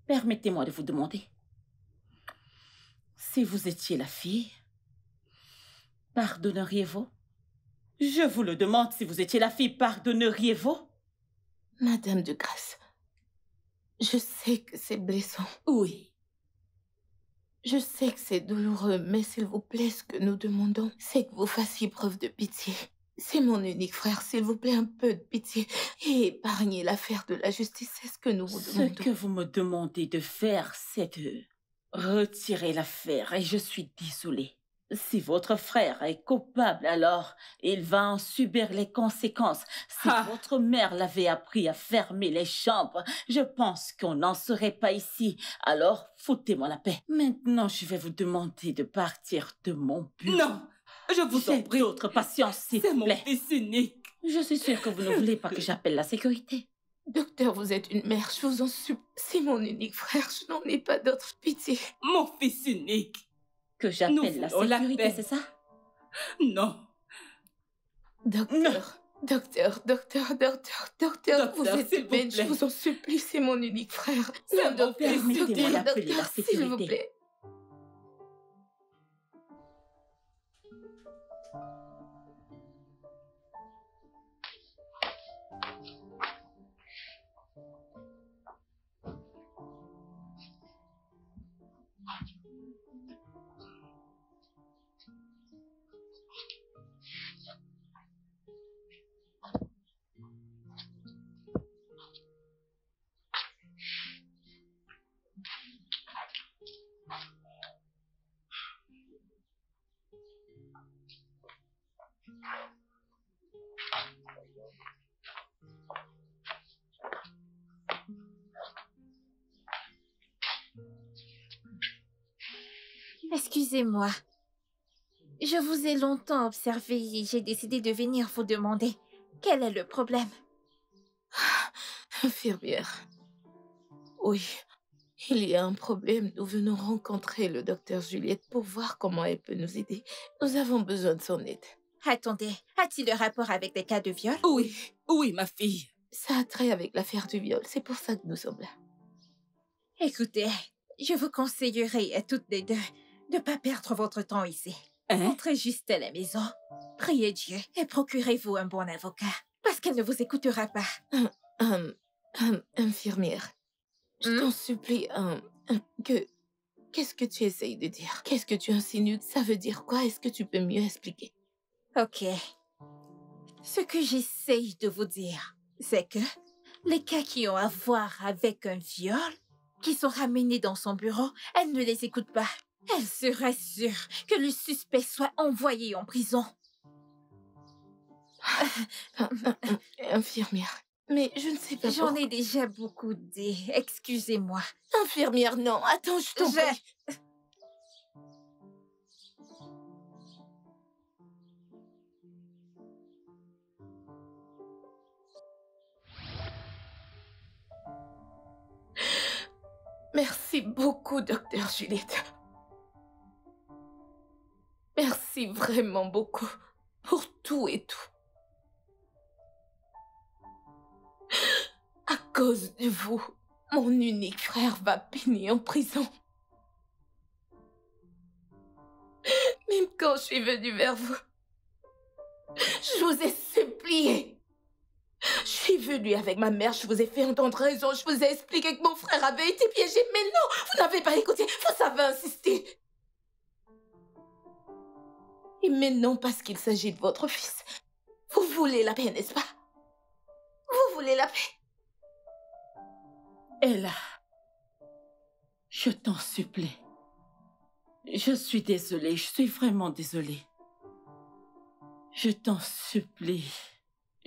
Permettez-moi de vous demander. Si vous étiez la fille, pardonneriez-vous? Je vous le demande, si vous étiez la fille, pardonneriez-vous? Madame de Grâce, je sais que c'est blessant. Oui. Je sais que c'est douloureux, mais s'il vous plaît, ce que nous demandons, c'est que vous fassiez preuve de pitié. C'est mon unique frère, s'il vous plaît, un peu de pitié. Et épargnez l'affaire de la justice, c'est ce que nous vous demandons. Ce que vous me demandez de faire, c'est de retirer l'affaire, et je suis désolée. Si votre frère est coupable, alors il va en subir les conséquences. Si votre mère l'avait appris à fermer les chambres, je pense qu'on n'en serait pas ici. Alors, foutez-moi la paix. Maintenant, je vais vous demander de partir de mon bureau. Non, je vous en prie. D'autres patience, s'il vous plaît. C'est mon fils unique. Je suis sûre que vous ne voulez pas que j'appelle la sécurité. Docteur, vous êtes une mère, je vous en supplie. C'est mon unique frère, je n'en ai pas d'autre. Pitié. Mon fils unique. Que j'appelle la sécurité, c'est ça? Non. Docteur, vous êtes bête, je vous en supplie, c'est mon unique frère. Non, docteur, permettez-moi d'appeler la sécurité. S'il vous plaît. Excusez-moi. Je vous ai longtemps observé et j'ai décidé de venir vous demander quel est le problème. Infirmière. Oui, il y a un problème. Nous venons rencontrer le docteur Juliette pour voir comment elle peut nous aider. Nous avons besoin de son aide. Attendez, a-t-il un rapport avec des cas de viol? Oui, ma fille. Ça a trait avec l'affaire du viol. C'est pour ça que nous sommes là. Écoutez, je vous conseillerais à toutes les deux de ne pas perdre votre temps ici. Entrez juste à la maison, priez Dieu et procurez-vous un bon avocat, parce qu'elle ne vous écoutera pas. Infirmière, je t'en supplie, qu'est-ce que tu essayes de dire? Qu'est-ce que tu insinues? Ça veut dire quoi? Est-ce que tu peux mieux expliquer? Ok. Ce que j'essaye de vous dire, c'est que les cas qui ont à voir avec un viol, qui sont ramenés dans son bureau, elle ne les écoute pas. Elle serait sûre que le suspect soit envoyé en prison. Infirmière, Mais je ne sais pas J'en pourquoi. ai déjà beaucoup dit. Excusez-moi. Infirmière, non. Attends, je t'en prie. Merci beaucoup, docteur Juliette. Merci vraiment beaucoup pour tout et tout. À cause de vous, mon unique frère va périr en prison. Même quand je suis venue vers vous, je vous ai supplié. Je suis venue avec ma mère, je vous ai fait entendre raison, je vous ai expliqué que mon frère avait été piégé, mais non, vous n'avez pas écouté, vous avez insisté. Et maintenant, parce qu'il s'agit de votre fils, vous voulez la paix, n'est-ce pas? Vous voulez la paix? Ella, je t'en supplie. Je suis désolée, je suis vraiment désolée. Je t'en supplie.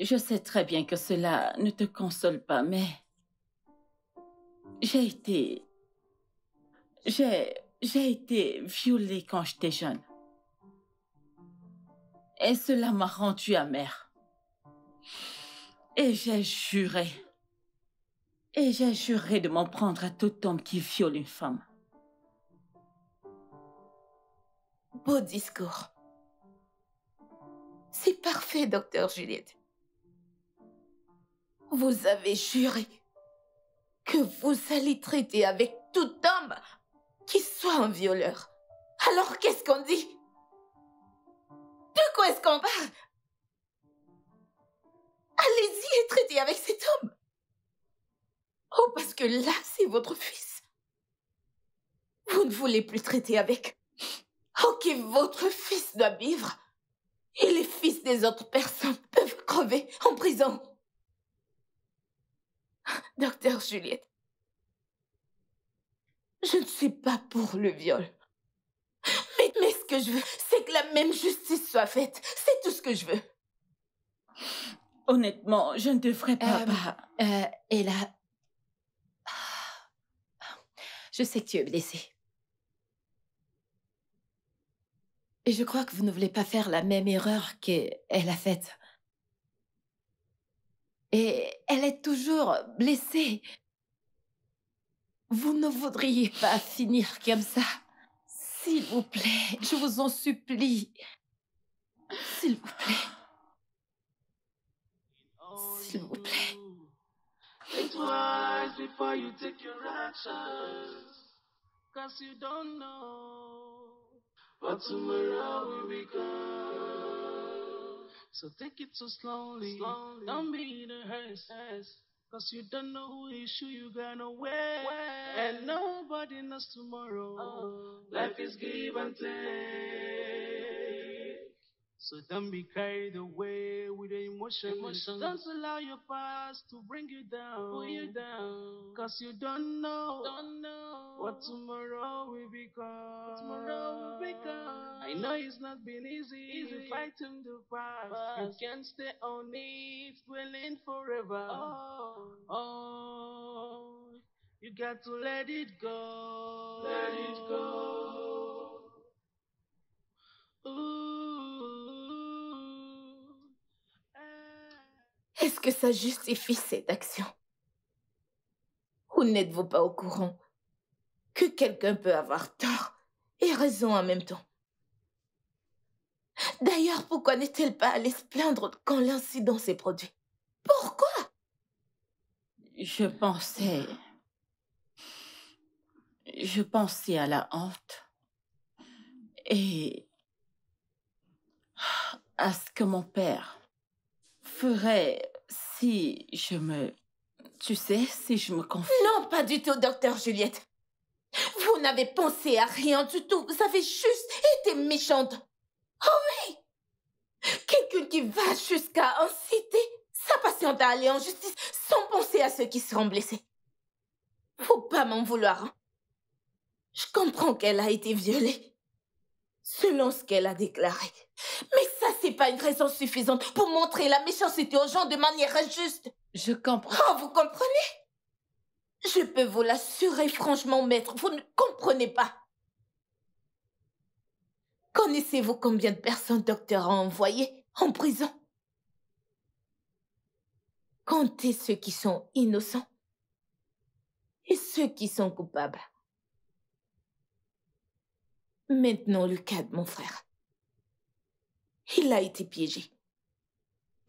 Je sais très bien que cela ne te console pas, mais j'ai été violée quand j'étais jeune. Et cela m'a rendue amère. Et j'ai juré de m'en prendre à tout homme qui viole une femme. Beau discours. C'est parfait, docteur Juliette. Vous avez juré que vous allez traiter avec tout homme qui soit un violeur. Alors qu'est-ce qu'on dit? De quoi est-ce qu'on parle? Allez-y et traitez avec cet homme. Oh, parce que là, c'est votre fils. Vous ne voulez plus traiter avec. Ok, votre fils doit vivre. Et les fils des autres personnes peuvent crever en prison. Docteur Juliette, je ne suis pas pour le viol. Mais ce que je veux, c'est que la même justice soit faite. C'est tout ce que je veux. Honnêtement, je ne devrais pas... Ella, je sais que tu es blessée. Et je crois que vous ne voulez pas faire la même erreur qu'elle a faite. Et elle est toujours blessée. Vous ne voudriez pas finir comme ça. S'il vous plaît, je vous en supplie. S'il vous plaît. S'il vous plaît. Think twice before you take your actions, 'cause you don't know what tomorrow will become. So take it so slowly. Don't be in a haste, 'cause you don't know who issue you gonna wear. And nobody knows tomorrow. Life is give and take. So don't be carried away with the emotions. Don't allow your past to bring you down. 'Cause you don't know what tomorrow will become. I know it's not been easy fighting the past. You can't stay on it, dwelling forever. Oh, you got to let it go. Let it go. Est-ce que ça justifie cette action? Ou n'êtes-vous pas au courant que quelqu'un peut avoir tort et raison en même temps? D'ailleurs, pourquoi n'est-elle pas allée se plaindre quand l'incident s'est produit? Pourquoi? Je pensais à la honte et à ce que mon père ferait si je me confie. Non, pas du tout, docteur Juliette. Vous n'avez pensé à rien du tout. Vous avez juste été méchante. Oh oui! Quelqu'un qui va jusqu'à inciter sa patiente à aller en justice sans penser à ceux qui seront blessés. Faut pas m'en vouloir, hein? Je comprends qu'elle a été violée, selon ce qu'elle a déclaré. Mais ça, c'est pas une raison suffisante pour montrer la méchanceté aux gens de manière injuste. Je comprends. Oh, vous comprenez? Je peux vous l'assurer franchement, maître, vous ne comprenez pas. Connaissez-vous combien de personnes docteur a envoyées en prison? Comptez ceux qui sont innocents et ceux qui sont coupables. Maintenant, le cas de mon frère. Il a été piégé.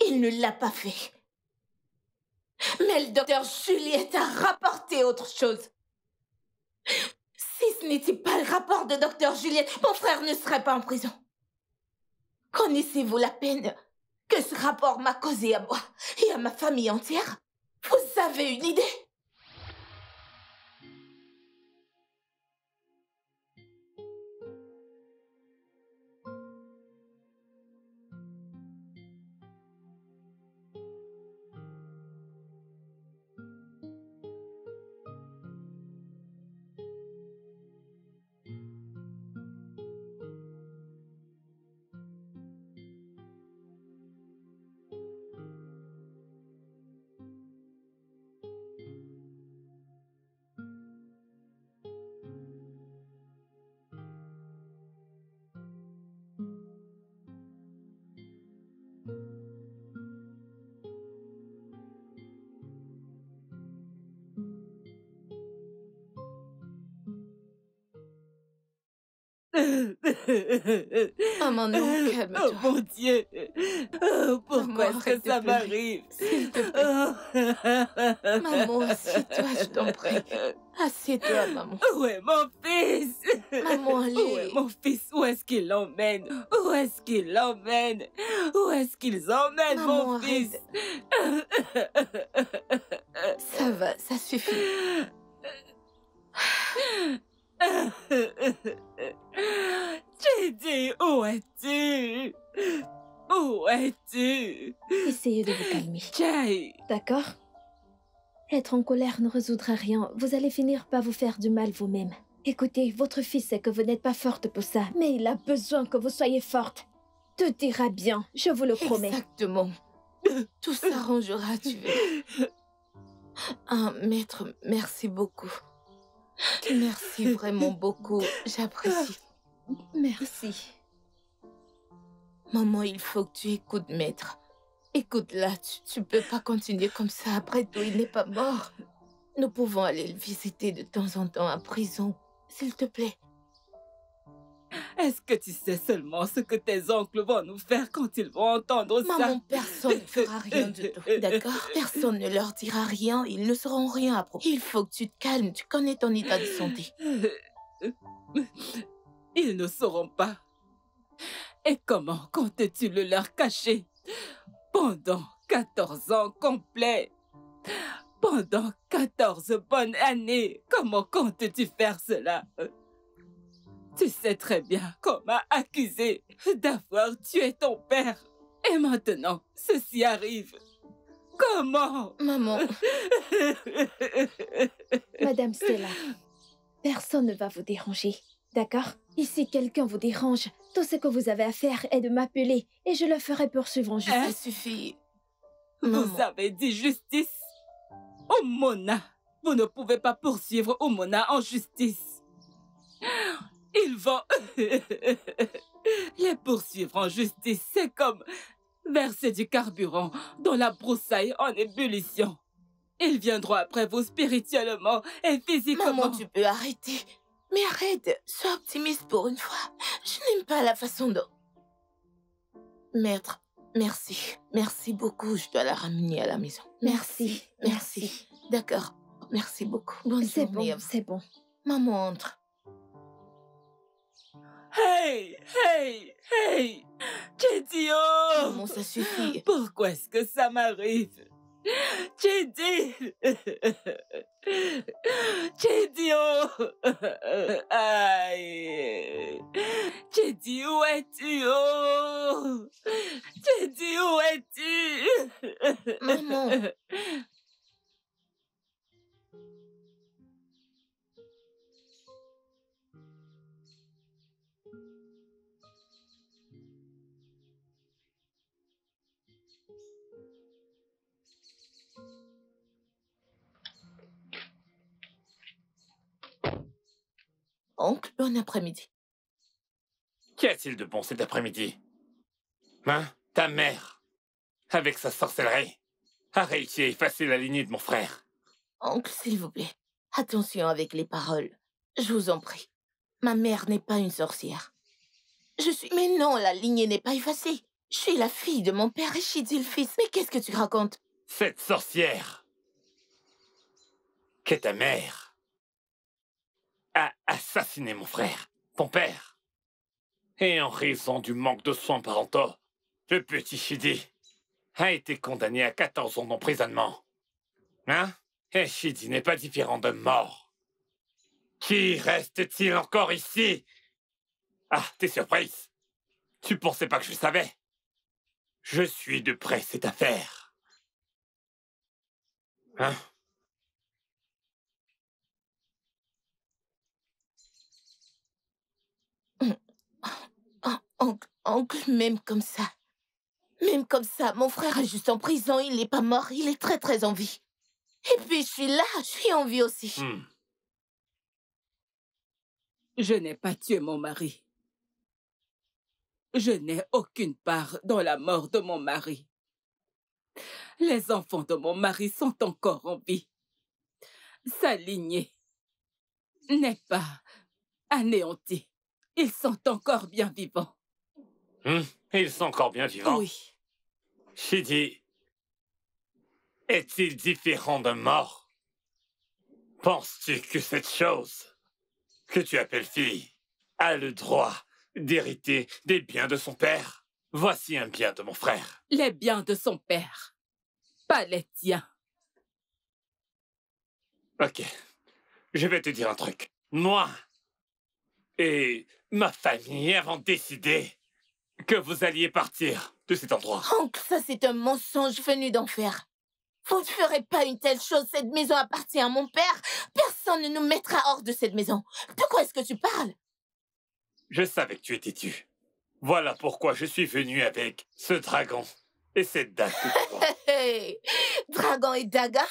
Il ne l'a pas fait. Mais le docteur Juliette a rapporté autre chose. Si ce n'était pas le rapport de docteur Juliette, mon frère ne serait pas en prison. Connaissez-vous la peine que ce rapport m'a causé à moi et à ma famille entière? Vous avez une idée? Maman, non, calme-toi. Oh mon Dieu! Oh, pourquoi Maman, est-ce arrête que de ça pleurer. m'arrive? S'il te plaît. Maman, assieds-toi, je t'en prie. Assieds-toi, maman. Où est mon fils? Maman, Où est allez. mon fils? Où est-ce qu'il l'emmène? Où est-ce qu'il l'emmène? Où est-ce qu'ils emmènent Maman, mon fils? Ça va, ça suffit. J'ai dit, où es-tu? Où es-tu? Essayez de vous calmer. Jay! D'accord? Être en colère ne résoudra rien. Vous allez finir par vous faire du mal vous-même. Écoutez, votre fils sait que vous n'êtes pas forte pour ça, mais il a besoin que vous soyez forte. Tout ira bien, je vous le promets. Exactement. Tout s'arrangera, tu verras. Ah, maître, merci beaucoup. Merci vraiment beaucoup. J'apprécie. Merci. Maman, il faut que tu écoutes, maître. Écoute, là, tu peux pas continuer comme ça. Après tout, il n'est pas mort. Nous pouvons aller le visiter de temps en temps à prison. S'il te plaît. Est-ce que tu sais seulement ce que tes oncles vont nous faire quand ils vont entendre ça? Maman, personne ne fera rien du tout, d'accord? Personne ne leur dira rien, ils ne sauront rien à propos. Il faut que tu te calmes, tu connais ton état de santé. Ils ne sauront pas. Et comment comptes-tu le leur cacher? Pendant 14 ans complets. Pendant 14 bonnes années. Comment comptes-tu faire cela? Tu sais très bien qu'on m'a accusé d'avoir tué ton père. Et maintenant, ceci arrive. Comment? Maman. Madame Stella, personne ne va vous déranger, d'accord? Et si quelqu'un vous dérange, tout ce que vous avez à faire est de m'appeler et je le ferai poursuivre en justice. Ça suffit. Vous avez dit justice? Omona, vous ne pouvez pas poursuivre Omona en justice. Ils vont les poursuivre en justice. C'est comme verser du carburant dans la broussaille en ébullition. Ils viendront après vous spirituellement et physiquement. Maman, tu peux arrêter. Mais arrête, sois optimiste pour une fois. Je n'aime pas la façon dont... Maître, merci. Merci beaucoup, je dois la ramener à la maison. Merci. Merci. D'accord, merci beaucoup. Bonne C'est journée. bon, c'est bon. Maman, entre. Hey, hey, hey! Jédio! Maman, ça suffit. Pourquoi est-ce que ça m'arrive? Jédio! Jédio! Aïe! Jédio, où es-tu? Oh! Jédio, où es-tu? Maman! Oncle, bon après-midi. Qu'y a-t-il de bon cet après-midi? Hein? Ta mère, avec sa sorcellerie, a réussi à effacer la lignée de mon frère. Oncle, s'il vous plaît, attention avec les paroles. Je vous en prie. Ma mère n'est pas une sorcière. Je suis... Mais non, la lignée n'est pas effacée. Je suis la fille de mon père et Shidi le fils. Mais qu'est-ce que tu racontes? Cette sorcière, qu'est ta mère, a assassiné mon frère, ton père. Et en raison du manque de soins parentaux, le petit Shidi a été condamné à 14 ans d'emprisonnement. Hein? Et Shidi n'est pas différent de mort. Qui reste-t-il encore ici? Ah, t'es surprise? Tu pensais pas que je savais? Je suis de près cette affaire. Hein? Oncle, même comme ça, mon frère est juste en prison, il n'est pas mort, il est très très en vie. Et puis je suis là, je suis en vie aussi. Je n'ai pas tué mon mari. Je n'ai aucune part dans la mort de mon mari. Les enfants de mon mari sont encore en vie. Sa lignée n'est pas anéantie. Ils sont encore bien vivants. Ils sont encore bien vivants? Oui. Shidi, est-il différent de mort? Penses-tu que cette chose que tu appelles fille a le droit d'hériter des biens de son père? Voici un bien de mon frère. Les biens de son père, pas les tiens. Ok, je vais te dire un truc. Moi et ma famille avons décidé que vous alliez partir de cet endroit. Oncle, ça c'est un mensonge venu d'enfer. Vous ne ferez pas une telle chose, cette maison appartient à mon père. Personne ne nous mettra hors de cette maison. De quoi est-ce que tu parles? Je savais que tu étais têtu. Voilà pourquoi je suis venu avec ce dragon et cette dague que tu vois. Hey, dragon et daga,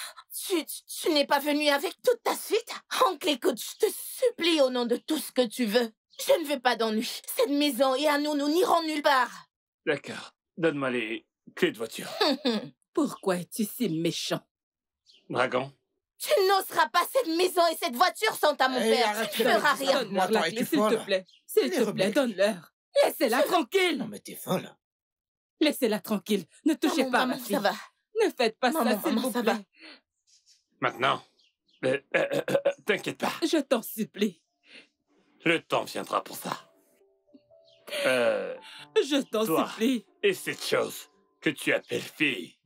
tu n'es pas venu avec toute ta suite? Oncle, écoute, je te supplie au nom de tout ce que tu veux. Je ne veux pas d'ennui. Cette maison est à nous, nous n'irons nulle part. D'accord. Donne-moi les clés de voiture. Pourquoi es-tu si méchant? Dragon? Tu n'oseras pas cette maison et cette voiture sans ta mon père. Tu ne feras rien. Donne-leur la clé, s'il te plaît. S'il te plaît, donne-leur. Laissez-la tranquille. Non, mais t'es folle. Laissez-la tranquille. Ne touchez pas à ma fille. Ça va. Ne faites pas ça, s'il vous plaît. Maintenant, t'inquiète pas. Je t'en supplie. Le temps viendra pour ça. Je t'en supplie. Et cette chose que tu appelles fille,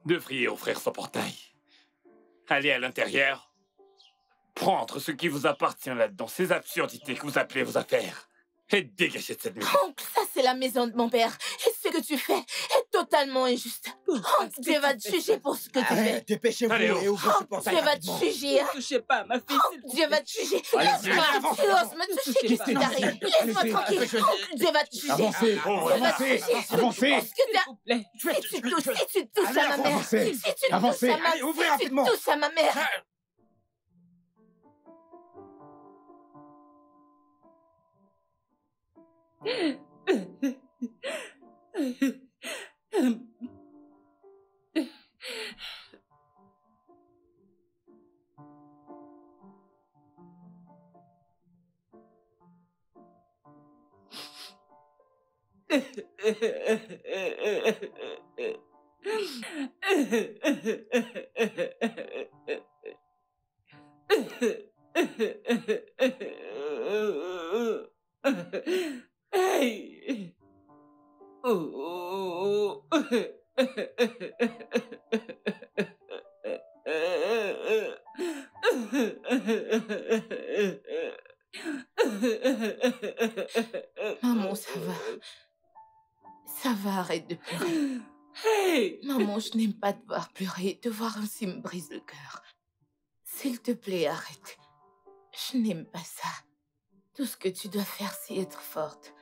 devriez ouvrir son portail. Aller à l'intérieur, prendre ce qui vous appartient là-dedans, ces absurdités que vous appelez vos affaires, et dégager de cette maison. Oncle, ça c'est la maison de mon père. Et ce que tu fais est totalement injuste. Oncle, Dieu va te juger pour ce que tu fais. Dépêchez-vous et ouvrez ce portail. Dieu va te juger. Ne touchez pas à ma fille. Dieu va te juger. Laisse-moi, tu oses me toucher, qu'est-ce qui t'arrive? Laisse-moi tranquille. Dieu va te juger. Avancez, avancez. S'il vous plaît. Si tu touches à ma mère. Si tu touches à ma mère. Hey! Oh! Maman, ça va. Ça va, arrête de pleurer. Hey! Maman, je n'aime pas te voir pleurer. Te voir ainsi me brise le cœur. S'il te plaît, arrête. Je n'aime pas ça. Tout ce que tu dois faire, c'est être forte.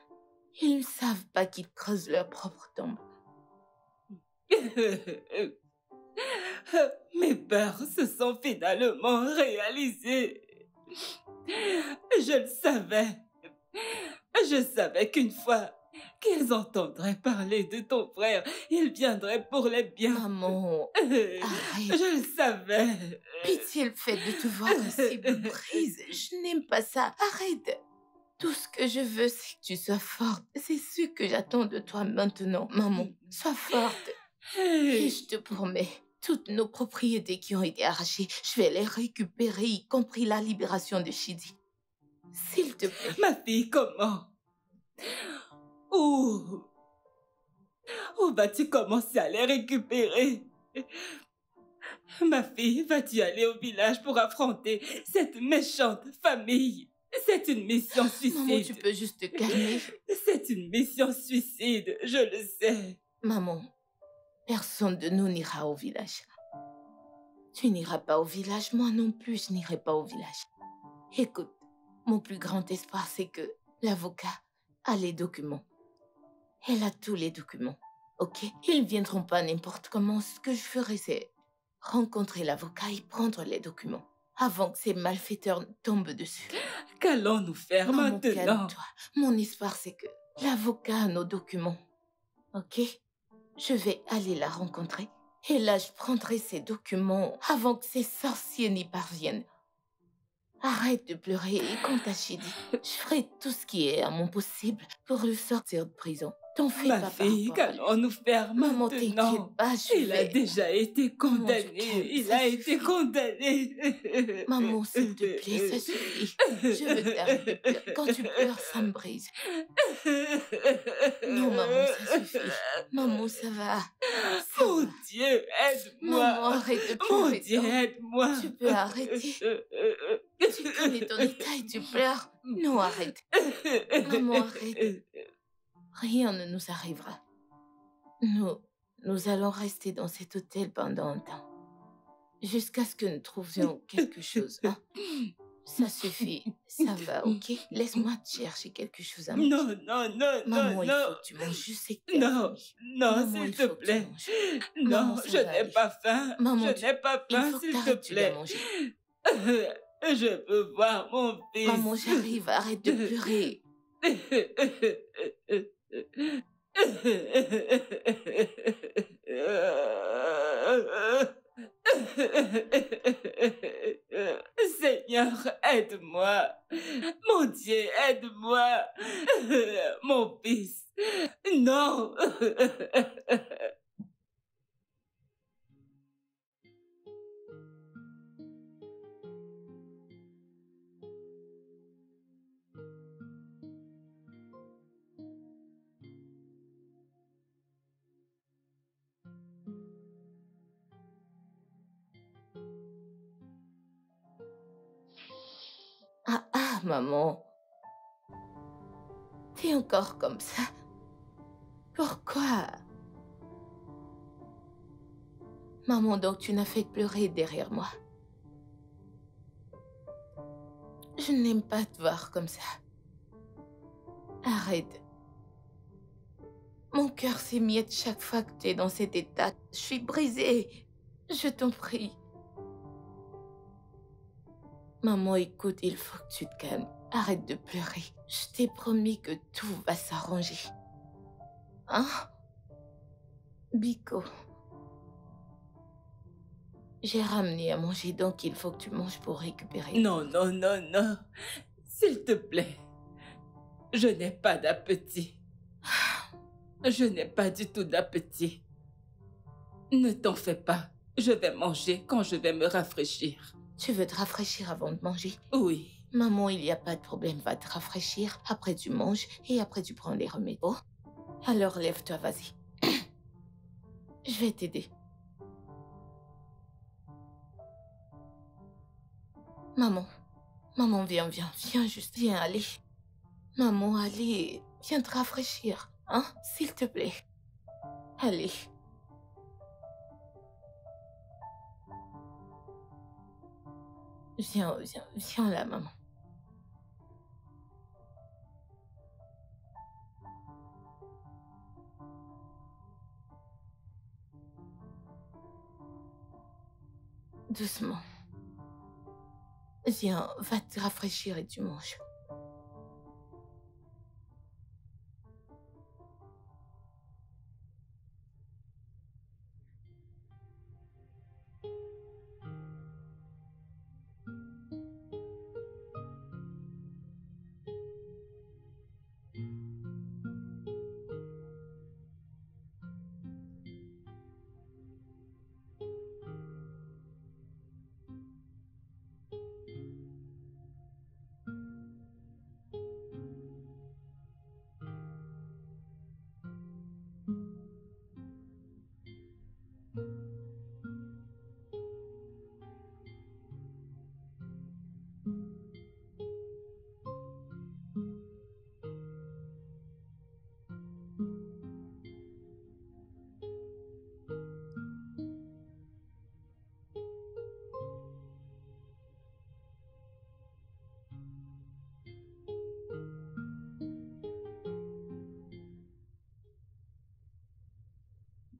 Ils ne savent pas qu'ils creusent leur propre tombe. Mes peurs se sont finalement réalisées. Je le savais. Je savais qu'une fois qu'ils entendraient parler de ton frère, ils viendraient pour les biens. Maman, arrête. Je le savais. Pitié le fait de te voir aussi prise. Je n'aime pas ça. Arrête. Tout ce que je veux, c'est que tu sois forte. C'est ce que j'attends de toi maintenant. Maman, sois forte. Et je te promets, toutes nos propriétés qui ont été arrachées, je vais les récupérer, y compris la libération de Shidi. S'il te plaît. Ma fille, comment? Où vas-tu commencer à les récupérer? Ma fille, vas-tu aller au village pour affronter cette méchante famille? C'est une mission suicide. Maman, tu peux juste te calmer. C'est une mission suicide, je le sais. Maman, personne de nous n'ira au village. Tu n'iras pas au village, moi non plus, je n'irai pas au village. Écoute, mon plus grand espoir, c'est que l'avocat a les documents. Elle a tous les documents, ok? Ils ne viendront pas n'importe comment. Ce que je ferai, c'est rencontrer l'avocat et prendre les documents avant que ces malfaiteurs tombent dessus. Qu'allons-nous faire maintenant? Calme-toi. Mon espoir, c'est que l'avocat a nos documents, ok? Je vais aller la rencontrer et là, je prendrai ces documents avant que ces sorciers n'y parviennent. Arrête de pleurer et compte à Shidi. Je ferai tout ce qui est à mon possible pour le sortir de prison. T'en fais Ma pas fille, qu'allons-nous faire Maman, maintenant? t'inquiète pas, Il a déjà été condamné. Il a été condamné. Maman, s'il te plaît, ça suffit. Je veux que t'arrêtes de pleurer. Quand tu pleures, ça me brise. Non, maman, ça suffit. Maman, ça va. Mon Dieu, aide-moi. Maman, arrête de pleurer. Mon Dieu, aide-moi. Tu peux arrêter. Tu connais ton état et tu pleures. Non, arrête. Maman, arrête. Rien ne nous arrivera. Nous allons rester dans cet hôtel pendant un temps. Jusqu'à ce que nous trouvions quelque chose. Hein? Ça suffit. Ça va, ok? Laisse-moi te chercher quelque chose à manger. Non, non, non, Maman, non, il non. faut que tu manges juste ces cafés. Non, non, Maman, s'il il te faut que tu plaît. manges. Non, Maman, ça je va n'ai aller. pas faim. Maman, Je n'ai pas il faim, faut que s'il te t'arrêtes, tu dois plaît. manger. Je veux voir mon fils. Maman, j'arrive, arrête de pleurer. Seigneur, aide-moi. Mon Dieu, aide-moi. Mon fils. Non. Ah, maman. T'es encore comme ça. Pourquoi? Maman, donc tu n'as fait que pleurer derrière moi. Je n'aime pas te voir comme ça. Arrête. Mon cœur s'émiette chaque fois que tu es dans cet état. Je suis brisée. Je t'en prie. Maman, écoute, il faut que tu te calmes. Arrête de pleurer. Je t'ai promis que tout va s'arranger. Hein? Biko. J'ai ramené à manger, donc il faut que tu manges pour récupérer. Non, non, non, non. S'il te plaît. Je n'ai pas d'appétit. Je n'ai pas du tout d'appétit. Ne t'en fais pas. Je vais manger quand je vais me rafraîchir. Tu veux te rafraîchir avant de manger? Oui. Maman, il n'y a pas de problème. Va te rafraîchir. Après, tu manges et après, tu prends les remèdes. Oh? Alors, lève-toi, vas-y. Je vais t'aider. Maman. Maman, viens, viens. Viens juste. Viens, allez. Maman, allez. Viens te rafraîchir. Hein? S'il te plaît. Allez. Viens, viens, viens là, maman. Doucement. Viens, va te rafraîchir et tu manges.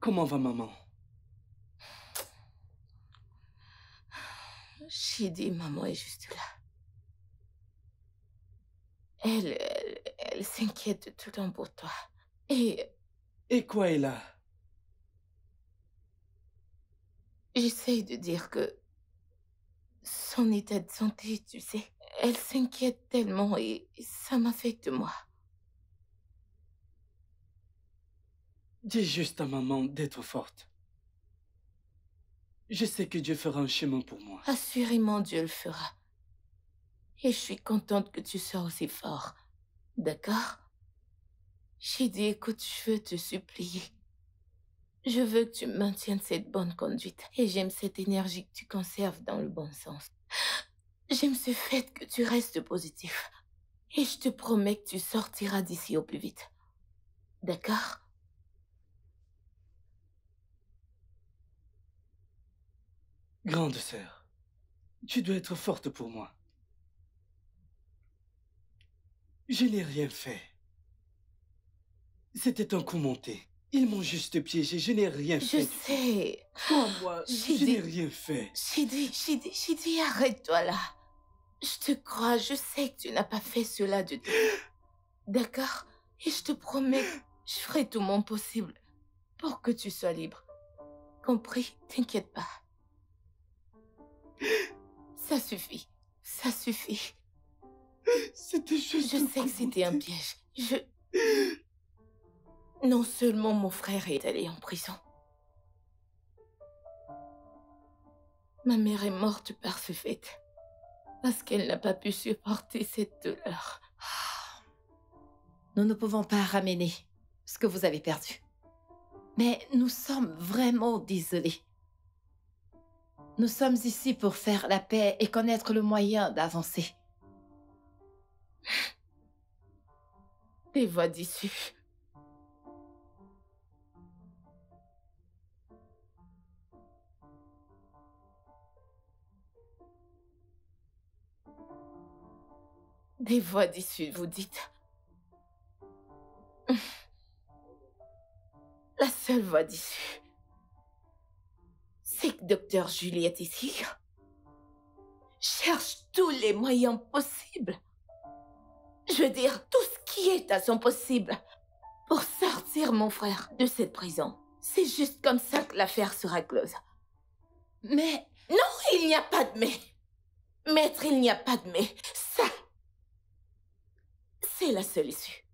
Comment va maman? J'ai dit, maman est juste là. Elle s'inquiète tout le temps pour toi. Et quoi est là? j'essaye de dire que son état de santé, tu sais, elle s'inquiète tellement et ça m'affecte moi. Dis juste à maman d'être forte. Je sais que Dieu fera un chemin pour moi. Assurément, Dieu le fera. Et je suis contente que tu sois aussi fort. D'accord? J'ai dit, écoute, je veux te supplier. Je veux que tu maintiennes cette bonne conduite. Et j'aime cette énergie que tu conserves dans le bon sens. J'aime ce fait que tu restes positif. Et je te promets que tu sortiras d'ici au plus vite. D'accord? Grande sœur, tu dois être forte pour moi. Je n'ai rien fait. C'était un coup monté. Ils m'ont juste piégé, je n'ai rien fait. Je sais. Crois-moi, je n'ai rien fait. J'ai dit, arrête-toi là. Je te crois, je sais que tu n'as pas fait cela de tout. D'accord? Et je te promets que je ferai tout mon possible pour que tu sois libre. Compris? T'inquiète pas. Ça suffit. Ça suffit. C'était juste... Je sais que c'était un piège. Non seulement mon frère est allé en prison. Ma mère est morte par ce fait. Parce qu'elle n'a pas pu supporter cette douleur. Nous ne pouvons pas ramener ce que vous avez perdu. Mais nous sommes vraiment désolés. Nous sommes ici pour faire la paix et connaître le moyen d'avancer. Des voix d'issue. Des voix d'issue, vous dites. La seule voix d'issue, c'est que Dr. Juliette ici cherche tous les moyens possibles. Je veux dire, tout ce qui est à son possible pour sortir mon frère de cette prison. C'est juste comme ça que l'affaire sera close. Mais... Non, il n'y a pas de mais. Maître, il n'y a pas de mais. Ça, c'est la seule issue.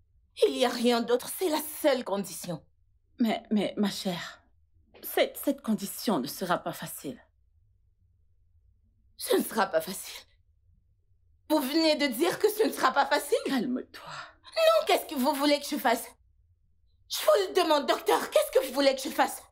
Il n'y a rien d'autre, c'est la seule condition. Mais ma chère, cette condition ne sera pas facile. Ce ne sera pas facile. Vous venez de dire que ce ne sera pas facile? Calme-toi. Non, qu'est-ce que vous voulez que je fasse? Je vous le demande, docteur, qu'est-ce que vous voulez que je fasse?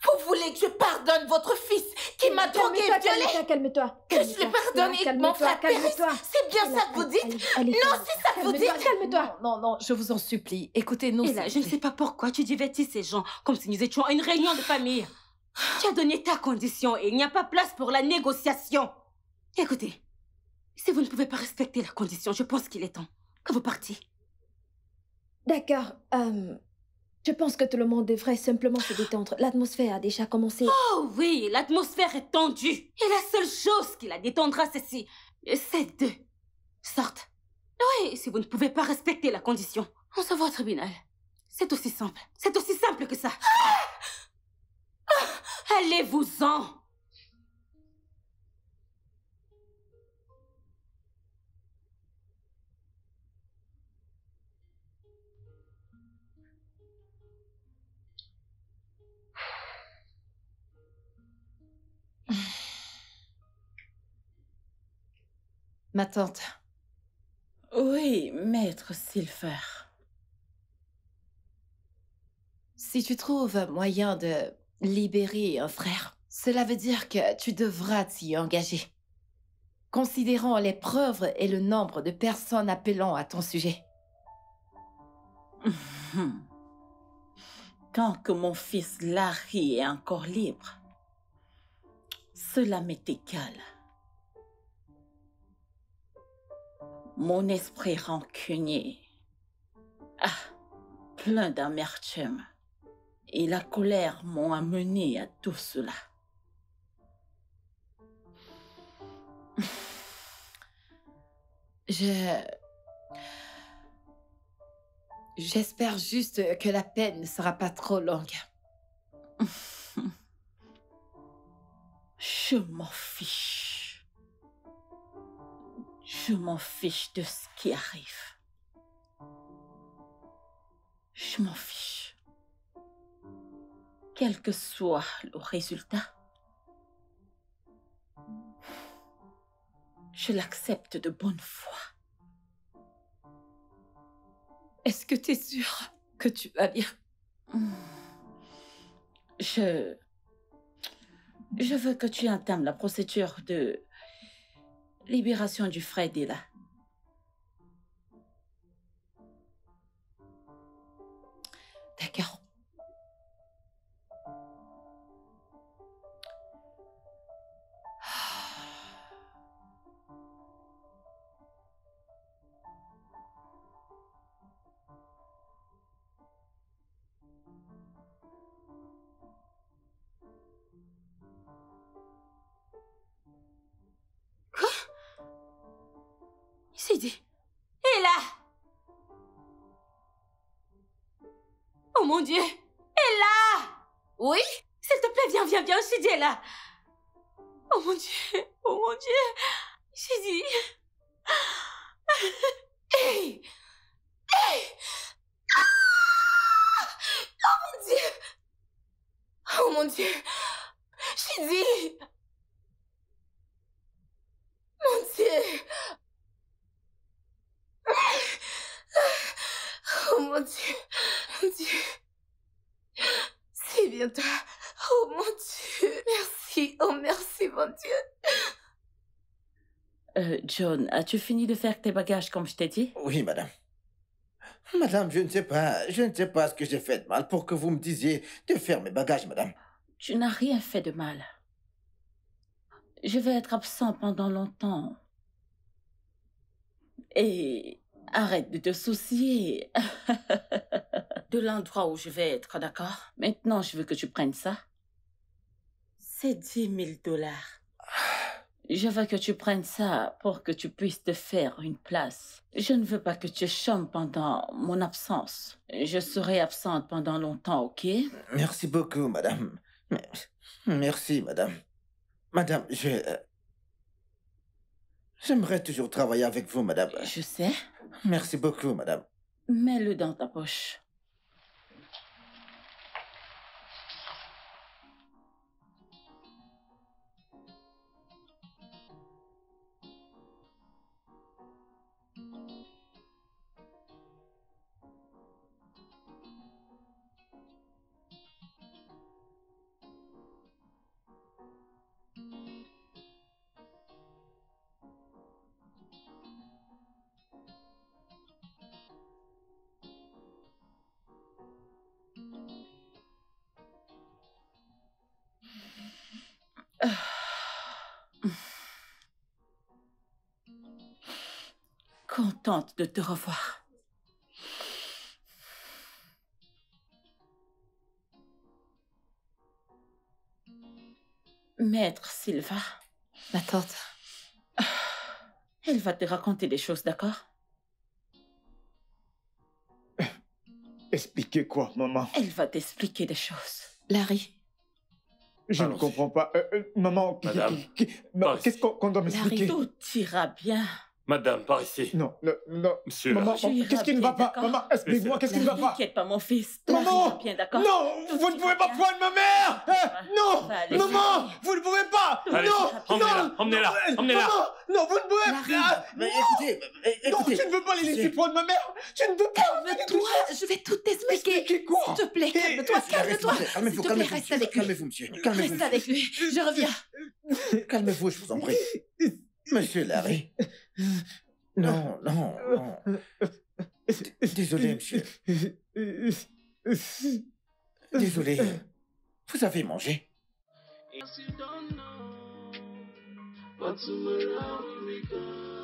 Vous voulez que je pardonne votre fils qui m'a drogué et violé? Calme-toi. Que je le pardonne et que mon frère périsse? C'est bien ça que vous dites? Non, c'est ça que vous dites? Calme-toi. Non, je vous en supplie. Écoutez-nous. Et là, je ne sais pas pourquoi tu divertis ces gens comme si nous étions à une réunion de famille. Tu as donné ta condition et il n'y a pas place pour la négociation. Écoutez, si vous ne pouvez pas respecter la condition, je pense qu'il est temps que vous partiez. D'accord. Je pense que tout le monde devrait simplement se détendre. L'atmosphère a déjà commencé. Oh oui, l'atmosphère est tendue. Et la seule chose qui la détendra, c'est si Ces deux sortent. Oui, si vous ne pouvez pas respecter la condition, on se voit au tribunal. C'est aussi simple. C'est aussi simple que ça. Allez-vous-en. Ma tante. Oui, maître Silver. Si tu trouves moyen de libérer un frère, cela veut dire que tu devras t'y engager. Considérant les preuves et le nombre de personnes appelant à ton sujet. Tant que mon fils Larry est encore libre, cela m'est égal. Mon esprit rancunier, plein d'amertume, et la colère m'ont amené à tout cela. J'espère juste que la peine ne sera pas trop longue. Je m'en fiche. Je m'en fiche de ce qui arrive. Je m'en fiche. Quel que soit le résultat, je l'accepte de bonne foi. Est-ce que tu es sûre que tu vas bien? Je veux que tu entames la procédure de libération du frère Della. D'accord. Sidi, est là. Oh mon Dieu, est là. Oui? S'il te plaît, viens, Sidi est là. Oh mon Dieu, Sidi. Hey! Oh mon Dieu, Sidi. Mon Dieu. Oh mon Dieu. C'est bien toi. Oh mon Dieu. Merci. Oh merci mon Dieu. John, as-tu fini de faire tes bagages comme je t'ai dit? Oui, madame. Madame, je ne sais pas ce que j'ai fait de mal pour que vous me disiez de faire mes bagages, madame. Tu n'as rien fait de mal. Je vais être absent pendant longtemps. Et arrête de te soucier de l'endroit où je vais être, d'accord? Maintenant, je veux que tu prennes ça. C'est 10 000 $. Je veux que tu prennes ça pour que tu puisses te faire une place. Je ne veux pas que tu chômes pendant mon absence. Je serai absente pendant longtemps, ok? Merci beaucoup, madame. Merci, madame. Madame, j'aimerais toujours travailler avec vous, madame. Je sais. Merci beaucoup, madame. Mets-le dans ta poche. Contente de te revoir. Maître Silva. Ma tante. Elle va te raconter des choses, d'accord? Expliquez quoi, maman? Elle va t'expliquer des choses. Larry. Je ne comprends pas. Maman, Madame, qu'est-ce qu'on doit m'expliquer? Tout ira bien. Madame, par ici. Non, non. Monsieur Maman, Larry. qu'est-ce qui ne va pas? Maman, explique-moi, qu'est-ce qui ne va pas? T'inquiète pas, mon fils. Tout Maman! ira bien, d'accord? Non, vous ne pouvez pas prendre ma mère! Non! Maman, vous ne pouvez pas! Allez, Non! emmenez-la, emmenez-la. Non, vous ne pouvez pas! Mais écoutez, Non, je ne veux pas les laisser prendre ma mère! Je ne veux pas! Calme-toi, je vais tout t'expliquer. S'il te plaît, calme-toi, calme-toi. S'il te plaît, reste avec lui. Calmez-vous, monsieur. Calmez-vous. Reste avec lui. Je reviens. Calmez-vous, je vous en prie. Monsieur Larry. Non. Désolé, monsieur. Désolé. Vous avez mangé? Yes, you don't know, but tomorrow will be gone.